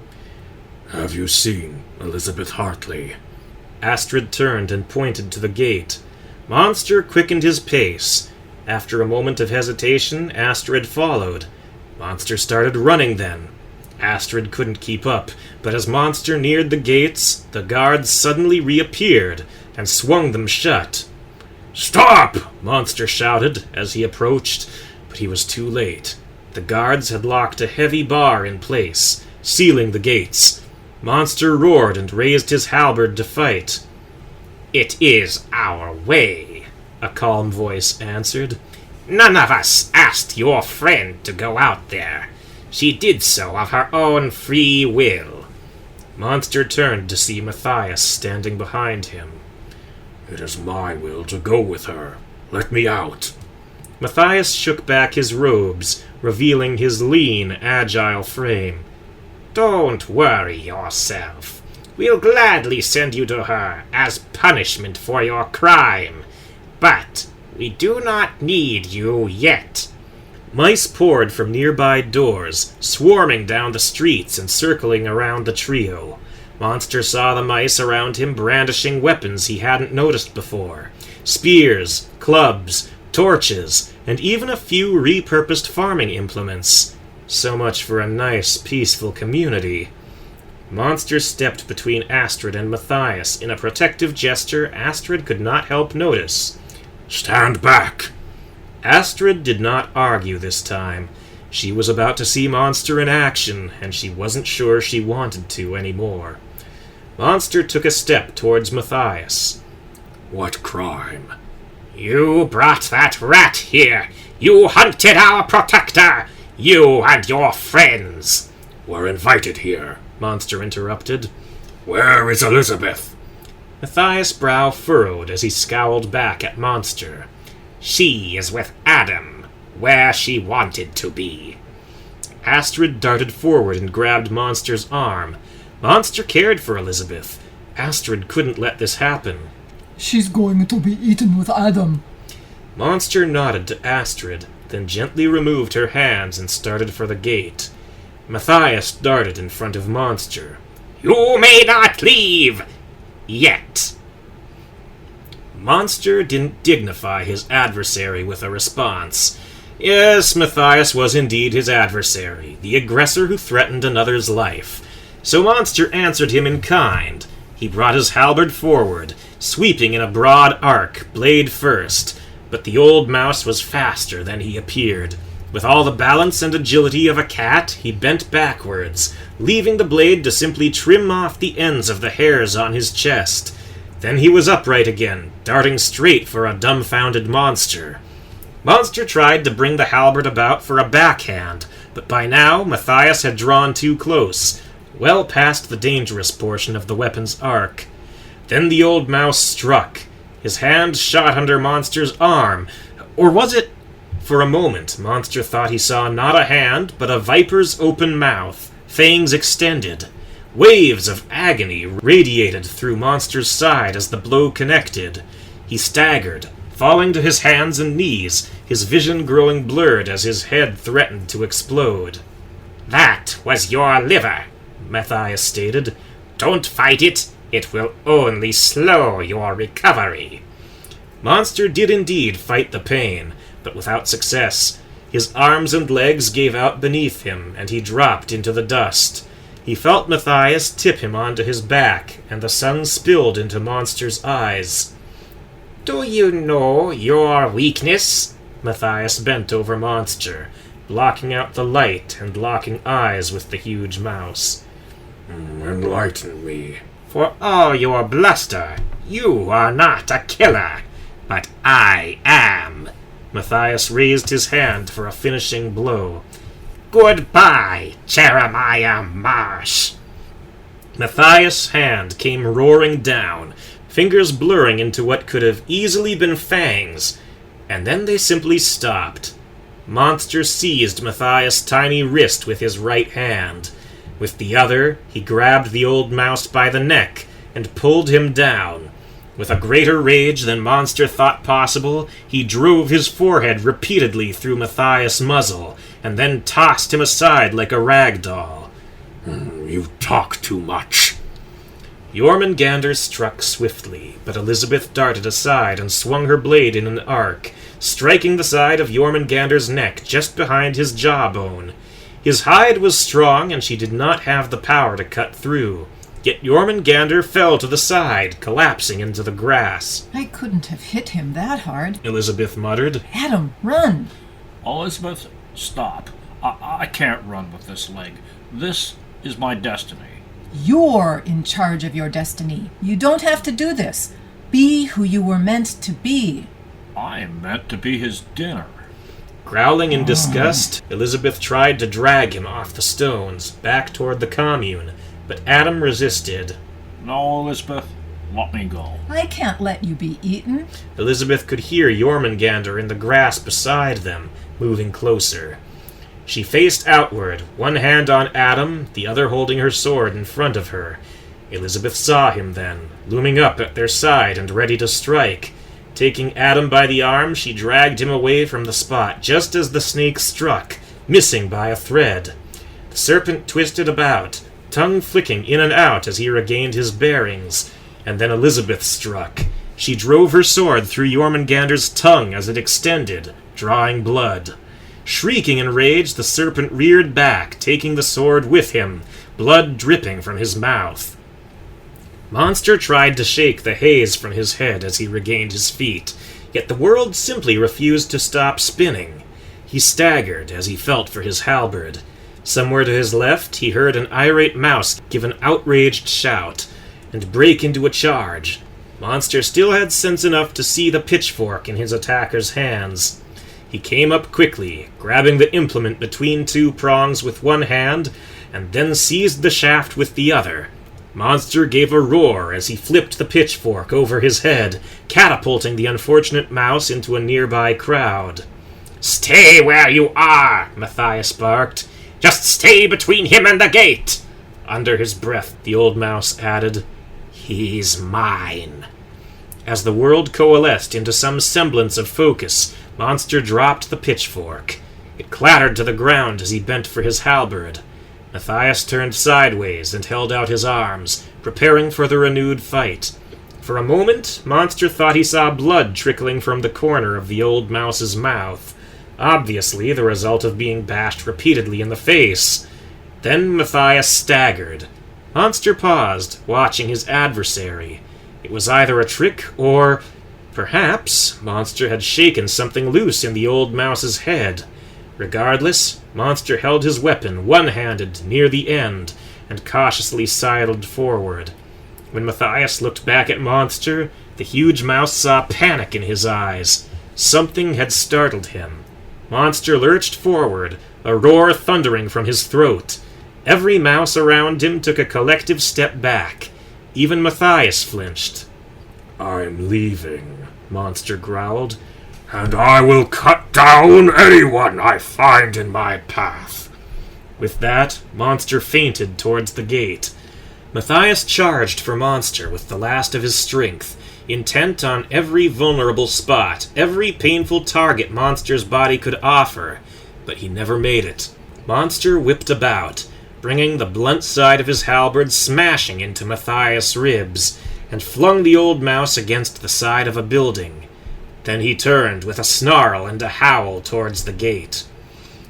Have you seen Elizabeth Hartley? Astrid turned and pointed to the gate. Monster quickened his pace. After a moment of hesitation, Astrid followed. Monster started running then. Astrid couldn't keep up, but as Monster neared the gates, the guards suddenly reappeared and swung them shut. Stop! Monster shouted as he approached, but he was too late. The guards had locked a heavy bar in place, sealing the gates. Monster roared and raised his halberd to fight. It is our way, a calm voice answered. None of us asked your friend to go out there. She did so of her own free will. Monster turned to see Matthias standing behind him. It is my will to go with her. Let me out. Matthias shook back his robes, revealing his lean, agile frame. Don't worry yourself. We'll gladly send you to her as punishment for your crime. But we do not need you yet. Mice poured from nearby doors, swarming down the streets and circling around the trio. Monster saw the mice around him brandishing weapons he hadn't noticed before. Spears, clubs, torches, and even a few repurposed farming implements. So much for a nice, peaceful community. Monster stepped between Astrid and Matthias in a protective gesture Astrid could not help notice. Stand back! Astrid did not argue this time. She was about to see Monster in action, and she wasn't sure she wanted to anymore. Monster took a step towards Matthias. What crime? You brought that rat here. You hunted our protector. You and your friends. We're invited here, Monster interrupted. Where is Elizabeth? Matthias' brow furrowed as he scowled back at Monster. She is with Adam, where she wanted to be. Astrid darted forward and grabbed Monster's arm. Monster cared for Elizabeth. Astrid couldn't let this happen. She's going to be eaten with Adam. Monster nodded to Astrid, then gently removed her hands and started for the gate. Matthias darted in front of Monster. You may not leave! Yet. Monster didn't dignify his adversary with a response. Yes, Matthias was indeed his adversary, the aggressor who threatened another's life. So Monster answered him in kind. He brought his halberd forward, sweeping in a broad arc, blade first, but the old mouse was faster than he appeared. With all the balance and agility of a cat, he bent backwards, leaving the blade to simply trim off the ends of the hairs on his chest. Then he was upright again, darting straight for a dumbfounded Monster. Monster tried to bring the halberd about for a backhand, but by now Matthias had drawn too close, well past the dangerous portion of the weapon's arc. Then the old mouse struck. His hand shot under Monster's arm. Or was it? For a moment, Monster thought he saw not a hand, but a viper's open mouth, fangs extended. Waves of agony radiated through Monster's side as the blow connected. He staggered, falling to his hands and knees, his vision growing blurred as his head threatened to explode. That was your liver, Matthias stated. Don't fight it. It will only slow your recovery. Monster did indeed fight the pain, but without success. His arms and legs gave out beneath him, and he dropped into the dust. He felt Matthias tip him onto his back, and the sun spilled into Monster's eyes. Do you know your weakness? Matthias bent over Monster, blocking out the light and locking eyes with the huge mouse. Enlighten me. For all your bluster, you are not a killer, but I am. Matthias raised his hand for a finishing blow. Goodbye, Jeremiah Marsh. Matthias' hand came roaring down, fingers blurring into what could have easily been fangs, and then they simply stopped. Monster seized Matthias' tiny wrist with his right hand. With the other, he grabbed the old mouse by the neck and pulled him down. With a greater rage than Monster thought possible, he drove his forehead repeatedly through Matthias' muzzle, and then tossed him aside like a rag doll. You talk too much. Jormungandr struck swiftly, but Elizabeth darted aside and swung her blade in an arc, striking the side of Jormungandr's neck just behind his jawbone. His hide was strong, and she did not have the power to cut through. Yet Jormungandr fell to the side, collapsing into the grass. I couldn't have hit him that hard. Elizabeth muttered. Adam, run! Elizabeth, stop. I can't run with this leg. This is my destiny. You're in charge of your destiny. You don't have to do this. Be who you were meant to be. I am meant to be his dinner. Growling in disgust, Elizabeth tried to drag him off the stones, back toward the commune, but Adam resisted. No, Elizabeth, let me go. I can't let you be eaten. Elizabeth could hear Jormungandr in the grass beside them, moving closer. She faced outward, one hand on Adam, the other holding her sword in front of her. Elizabeth saw him then, looming up at their side and ready to strike. Taking Adam by the arm, she dragged him away from the spot just as the snake struck, missing by a thread. The serpent twisted about, tongue flicking in and out as he regained his bearings, and then Elizabeth struck. She drove her sword through Jormungandr's tongue as it extended, drawing blood. Shrieking in rage, the serpent reared back, taking the sword with him, blood dripping from his mouth. Monster tried to shake the haze from his head as he regained his feet, yet the world simply refused to stop spinning. He staggered as he felt for his halberd. Somewhere to his left, he heard an irate mouse give an outraged shout and break into a charge. Monster still had sense enough to see the pitchfork in his attacker's hands. He came up quickly, grabbing the implement between two prongs with one hand, and then seized the shaft with the other. Monster gave a roar as he flipped the pitchfork over his head, catapulting the unfortunate mouse into a nearby crowd. "Stay where you are," Matthias barked. "Just stay between him and the gate." Under his breath, the old mouse added, "He's mine." As the world coalesced into some semblance of focus, Monster dropped the pitchfork. It clattered to the ground as he bent for his halberd. Matthias turned sideways and held out his arms, preparing for the renewed fight. For a moment, Monster thought he saw blood trickling from the corner of the old mouse's mouth, obviously the result of being bashed repeatedly in the face. Then Matthias staggered. Monster paused, watching his adversary. It was either a trick or, perhaps, Monster had shaken something loose in the old mouse's head. Regardless, Monster held his weapon one-handed near the end and cautiously sidled forward. When Matthias looked back at Monster, the huge mouse saw panic in his eyes. Something had startled him. Monster lurched forward, a roar thundering from his throat. Every mouse around him took a collective step back. Even Matthias flinched. "I'm leaving," Monster growled, "and I will cut down anyone I find in my path." With that, Monster fainted towards the gate. Matthias charged for Monster with the last of his strength, intent on every vulnerable spot, every painful target Monster's body could offer, but he never made it. Monster whipped about, bringing the blunt side of his halberd smashing into Matthias' ribs, and flung the old mouse against the side of a building. Then he turned with a snarl and a howl towards the gate.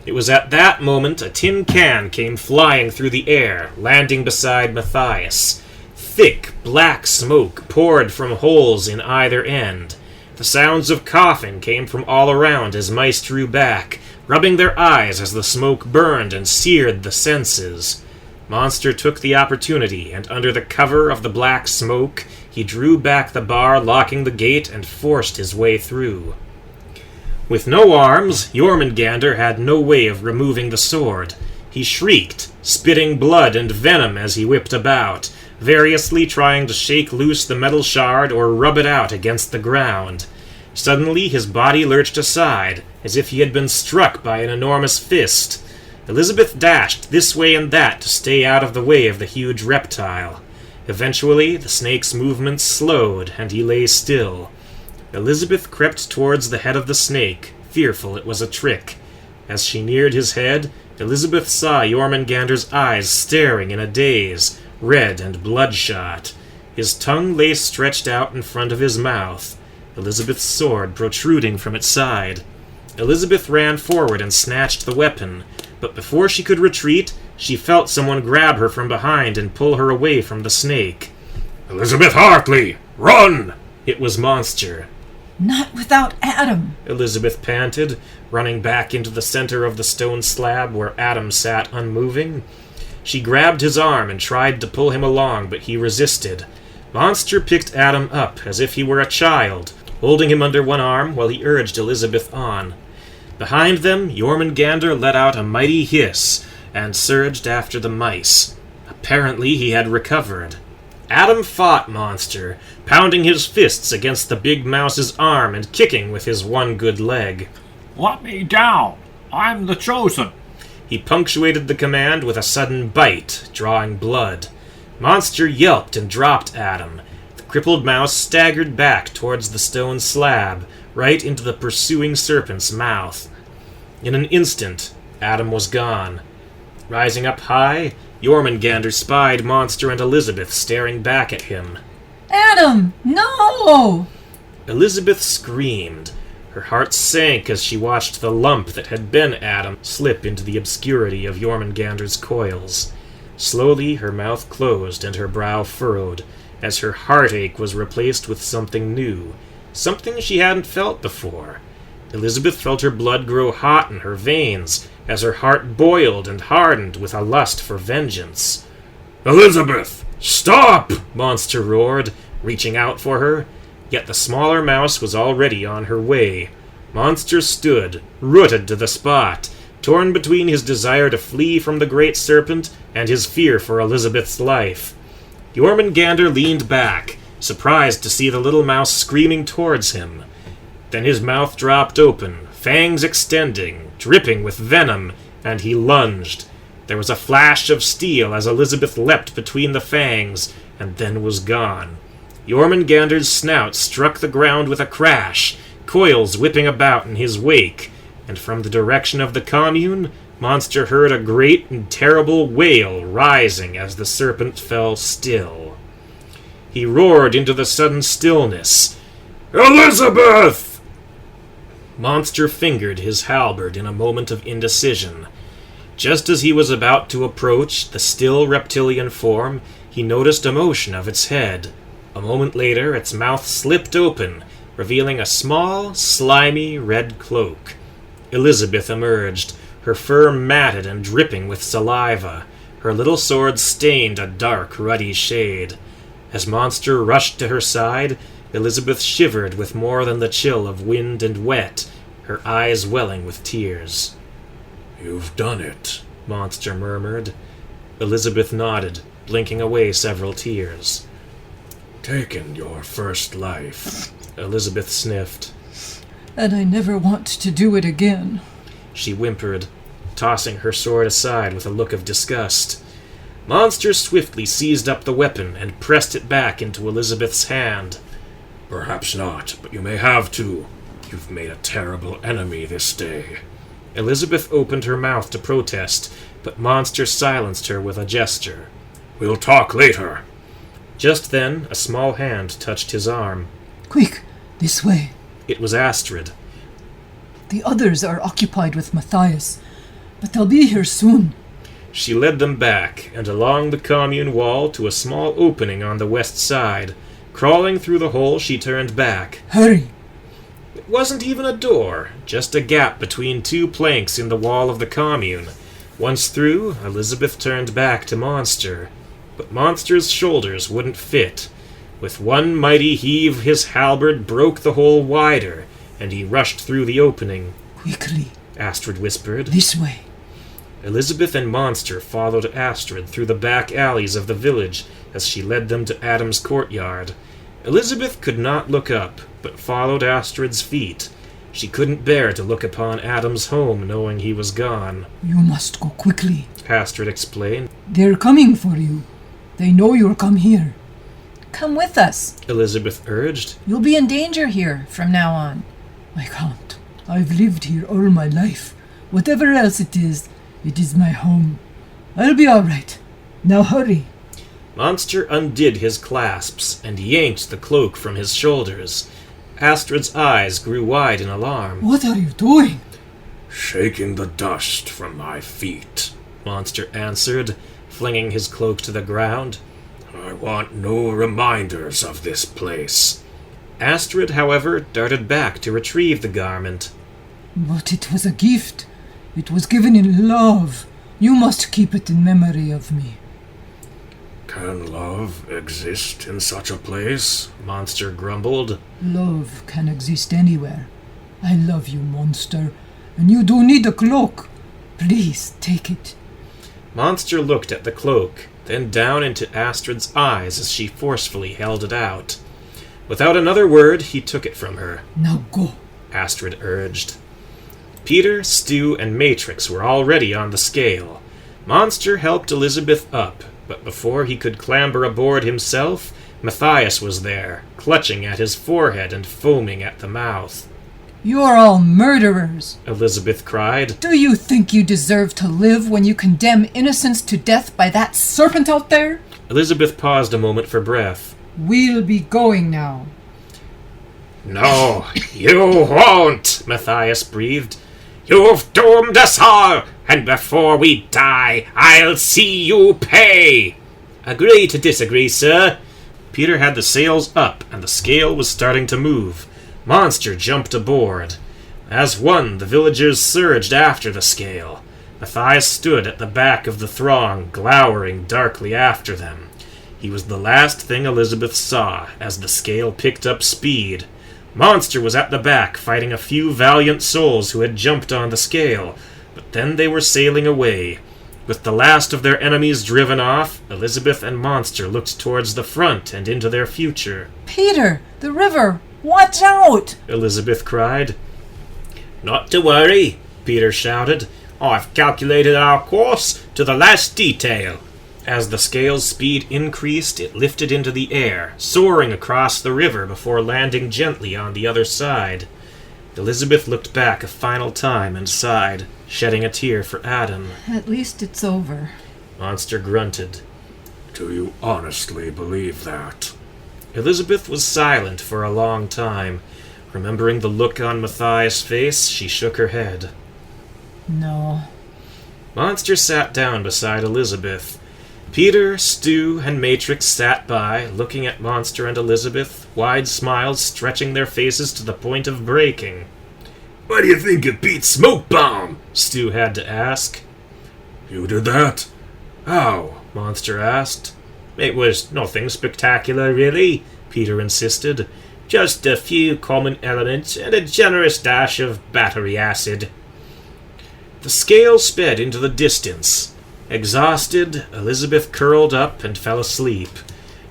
It was at that moment a tin can came flying through the air, landing beside Matthias. Thick, black smoke poured from holes in either end. The sounds of coughing came from all around as mice drew back, rubbing their eyes as the smoke burned and seared the senses. Monster took the opportunity, and under the cover of the black smoke, he drew back the bar locking the gate and forced his way through. With no arms, Jormungandr had no way of removing the sword. He shrieked, spitting blood and venom as he whipped about, variously trying to shake loose the metal shard or rub it out against the ground. Suddenly his body lurched aside, as if he had been struck by an enormous fist. Elizabeth dashed this way and that to stay out of the way of the huge reptile. Eventually, the snake's movements slowed, and he lay still. Elizabeth crept towards the head of the snake, fearful it was a trick. As she neared his head, Elizabeth saw Jormungandr's eyes staring in a daze, red and bloodshot. His tongue lay stretched out in front of his mouth, Elizabeth's sword protruding from its side. Elizabeth ran forward and snatched the weapon, but before she could retreat, she felt someone grab her from behind and pull her away from the snake. "Elizabeth Hartley, run!" It was Monster. Not without Adam. Elizabeth panted, running back into the center of the stone slab where Adam sat unmoving. She grabbed his arm and tried to pull him along, but he resisted. Monster picked Adam up as if he were a child, holding him under one arm while he urged Elizabeth on. Behind them, Jormungandr let out a mighty hiss and surged after the mice. Apparently he had recovered. Adam fought Monster, pounding his fists against the big mouse's arm and kicking with his one good leg. "Let me down! I'm the chosen!" He punctuated the command with a sudden bite, drawing blood. Monster yelped and dropped Adam. The crippled mouse staggered back towards the stone slab, right into the pursuing serpent's mouth. In an instant, Adam was gone. Rising up high, Jormungandr spied Monster and Elizabeth staring back at him. Adam, no! Elizabeth screamed. Her heart sank as she watched the lump that had been Adam slip into the obscurity of Jormungandr's coils. Slowly her mouth closed and her brow furrowed, as her heartache was replaced with something new, something she hadn't felt before. Elizabeth felt her blood grow hot in her veins, as her heart boiled and hardened with a lust for vengeance. "Elizabeth, stop!" Monster roared, reaching out for her. Yet the smaller mouse was already on her way. Monster stood, rooted to the spot, torn between his desire to flee from the great serpent and his fear for Elizabeth's life. Jormungandr leaned back, surprised to see the little mouse screaming towards him. Then his mouth dropped open, fangs extending, dripping with venom, and he lunged. There was a flash of steel as Elizabeth leapt between the fangs, and then was gone. Jormungandr's snout struck the ground with a crash, coils whipping about in his wake, and from the direction of the commune, Monster heard a great and terrible wail rising as the serpent fell still. He roared into the sudden stillness, "Elizabeth!" Monster fingered his halberd in a moment of indecision. Just as he was about to approach the still reptilian form, he noticed a motion of its head. A moment later, its mouth slipped open, revealing a small, slimy red cloak. Elizabeth emerged, her fur matted and dripping with saliva, her little sword stained a dark, ruddy shade. As Monster rushed to her side, Elizabeth shivered with more than the chill of wind and wet, her eyes welling with tears. "You've done it," Monster murmured. Elizabeth nodded, blinking away several tears. "Taken your first life." Elizabeth sniffed. And I never want to do it again. She whimpered, tossing her sword aside with a look of disgust. Monster swiftly seized up the weapon and pressed it back into Elizabeth's hand. "Perhaps not, but you may have to. You've made a terrible enemy this day." Elizabeth opened her mouth to protest, but Monster silenced her with a gesture. "We'll talk later." Just then, a small hand touched his arm. Quick, this way. It was Astrid. The others are occupied with Matthias, but they'll be here soon. She led them back, and along the commune wall to a small opening on the west side. Crawling through the hole, she turned back. Hurry! It wasn't even a door, just a gap between two planks in the wall of the commune. Once through, Elizabeth turned back to Monster. But Monster's shoulders wouldn't fit. With one mighty heave, his halberd broke the hole wider, and he rushed through the opening. Quickly, Astrid whispered. this way. Elizabeth and Monster followed Astrid through the back alleys of the village as she led them to Adam's courtyard. Elizabeth could not look up, but followed Astrid's feet. She couldn't bear to look upon Adam's home knowing he was gone. You must go quickly. Astrid explained. They're coming for you. They know you'll come here. Come with us. Elizabeth urged. You'll be in danger here from now on. I can't. I've lived here all my life. Whatever else it is my home. I'll be all right. Now hurry. Monster undid his clasps and yanked the cloak from his shoulders. Astrid's eyes grew wide in alarm. What are you doing? "Shaking the dust from my feet," Monster answered, flinging his cloak to the ground. "I want no reminders of this place." Astrid, however, darted back to retrieve the garment. But it was a gift. It was given in love. You must keep it in memory of me. "Can love exist in such a place?" Monster grumbled. Love can exist anywhere. I love you, Monster, and you do need a cloak. Please, take it. Monster looked at the cloak, then down into Astrid's eyes as she forcefully held it out. Without another word, he took it from her. Now go. Astrid urged. Peter, Stu, and Matrix were already on the scale. Monster helped Elizabeth up, but before he could clamber aboard himself, Matthias was there, clutching at his forehead and foaming at the mouth. You're all murderers. Elizabeth cried. Do you think you deserve to live when you condemn innocents to death by that serpent out there? Elizabeth paused a moment for breath. We'll be going now. "No, you won't," Matthias breathed. "You've doomed us all, and before we die, I'll see you pay." Agree to disagree, sir. Peter had the sails up, and the scale was starting to move. Monster jumped aboard. As one, the villagers surged after the scale. Matthias stood at the back of the throng, glowering darkly after them. He was the last thing Elizabeth saw as the scale picked up speed. Monster was at the back, fighting a few valiant souls who had jumped on the scale, but then they were sailing away. With the last of their enemies driven off, Elizabeth and Monster looked towards the front and into their future. Peter, the river! Watch out! Elizabeth cried. Not to worry, Peter shouted. I've calculated our course to the last detail. As the scale's speed increased, it lifted into the air, soaring across the river before landing gently on the other side. Elizabeth looked back a final time and sighed, shedding a tear for Adam. At least it's over. Monster grunted. Do you honestly believe that? Elizabeth was silent for a long time. Remembering the look on Matthias' face, she shook her head. No. Monster sat down beside Elizabeth. Peter, Stu, and Matrix sat by, looking at Monster and Elizabeth, wide smiles stretching their faces to the point of breaking. What do you think of Pete's smoke bomb? Stu had to ask. You did that? How? Monster asked. It was nothing spectacular, really, Peter insisted. Just a few common elements and a generous dash of battery acid. The scale sped into the distance. Exhausted, Elizabeth curled up and fell asleep.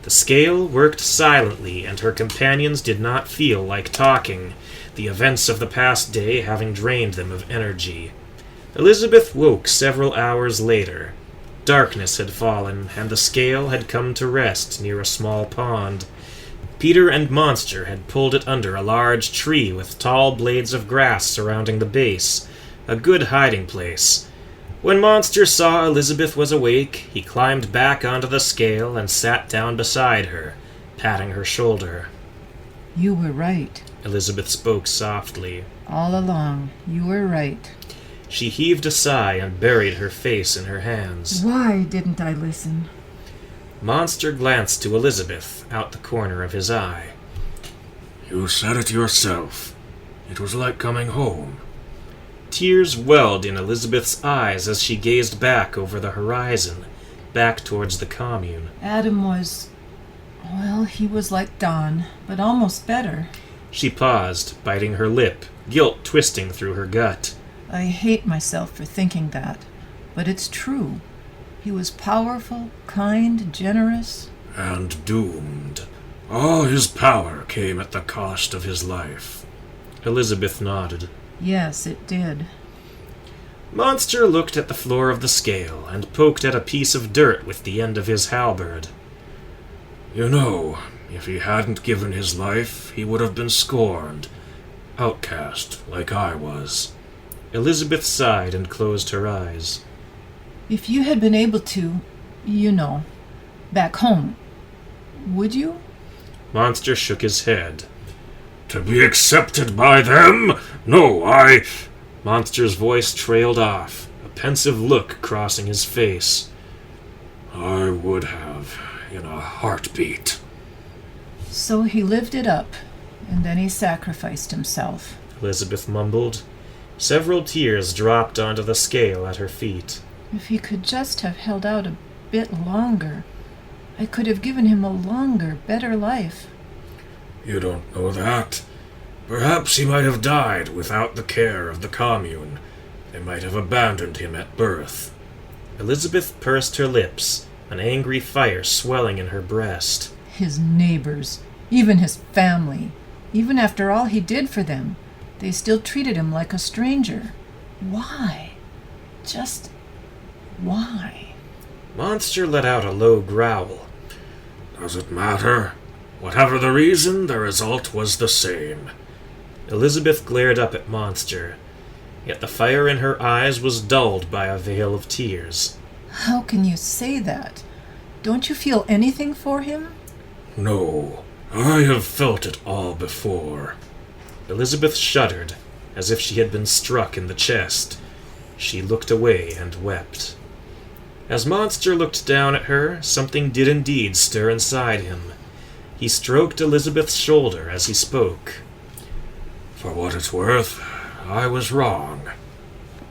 The scale worked silently, and her companions did not feel like talking, the events of the past day having drained them of energy. Elizabeth woke several hours later. Darkness had fallen, and the scale had come to rest near a small pond. Peter and Monster had pulled it under a large tree with tall blades of grass surrounding the base, a good hiding place. When Monster saw Elizabeth was awake, he climbed back onto the scale and sat down beside her, patting her shoulder. You were right. Elizabeth spoke softly. All along, you were right. She heaved a sigh and buried her face in her hands. Why didn't I listen? Monster glanced to Elizabeth, out the corner of his eye. You said it yourself. It was like coming home. Tears welled in Elizabeth's eyes as she gazed back over the horizon, back towards the commune. Adam was... well, he was like Don, but almost better. She paused, biting her lip, guilt twisting through her gut. I hate myself for thinking that, but it's true. He was powerful, kind, generous. And doomed. All his power came at the cost of his life. Elizabeth nodded. Yes, it did. Monster looked at the floor of the scale and poked at a piece of dirt with the end of his halberd. You know, if he hadn't given his life, he would have been scorned. Outcast, like I was. Elizabeth sighed and closed her eyes. If you had been able to, back home, would you? Monster shook his head. To be accepted by them? No, Monster's voice trailed off, a pensive look crossing his face. I would have, in a heartbeat. So he lived it up, and then he sacrificed himself. Elizabeth mumbled. Several tears dropped onto the scale at her feet. If he could just have held out a bit longer, I could have given him a longer, better life. You don't know that. Perhaps he might have died without the care of the commune. They might have abandoned him at birth. Elizabeth pursed her lips, an angry fire swelling in her breast. His neighbors, even his family, even after all he did for them, they still treated him like a stranger. Why? Just why? Monster let out a low growl. Does it matter? Whatever the reason, the result was the same. Elizabeth glared up at Monster, yet the fire in her eyes was dulled by a veil of tears. How can you say that? Don't you feel anything for him? No, I have felt it all before. Elizabeth shuddered, as if she had been struck in the chest. She looked away and wept. As Monster looked down at her, something did indeed stir inside him. He stroked Elizabeth's shoulder as he spoke. For what it's worth, I was wrong.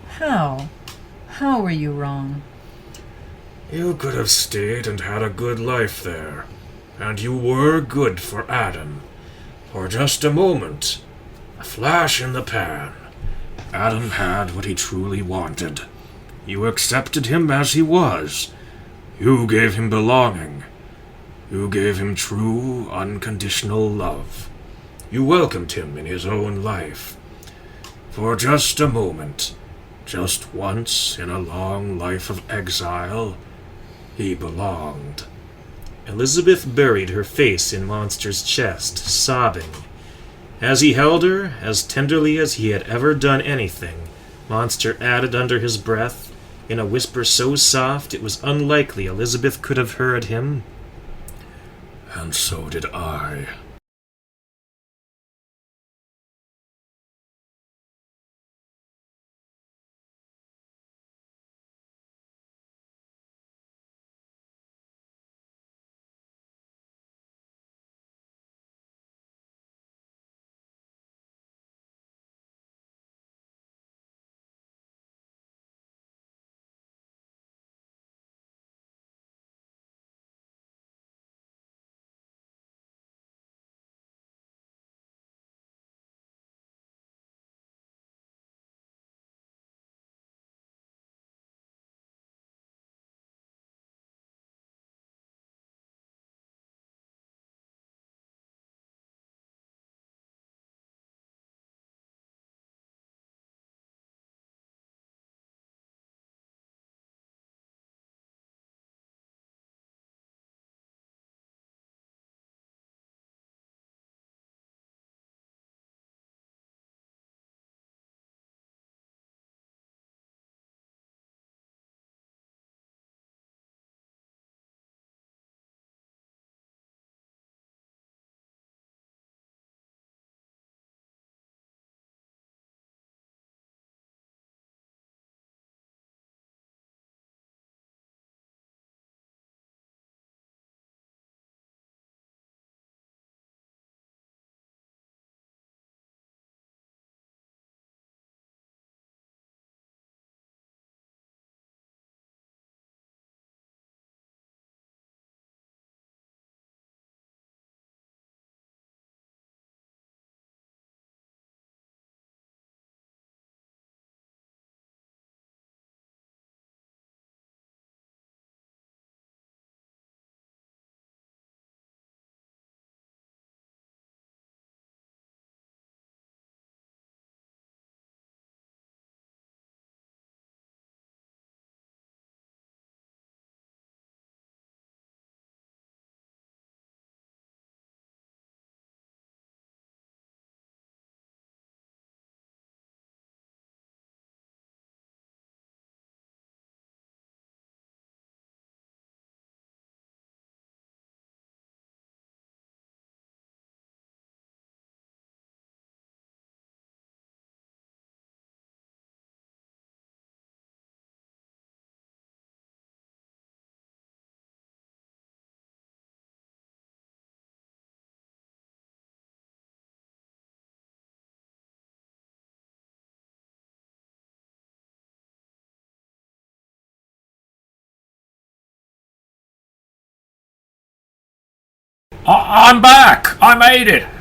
How? How were you wrong? You could have stayed and had a good life there. And you were good for Adam. For just a moment, a flash in the pan, Adam had what he truly wanted. You accepted him as he was. You gave him belonging. You gave him true, unconditional love. You welcomed him in his own life. For just a moment, just once in a long life of exile, he belonged. Elizabeth buried her face in Monster's chest, sobbing. As he held her, as tenderly as he had ever done anything, Monster added under his breath, in a whisper so soft it was unlikely Elizabeth could have heard him, And so did I. I'm back! I made it!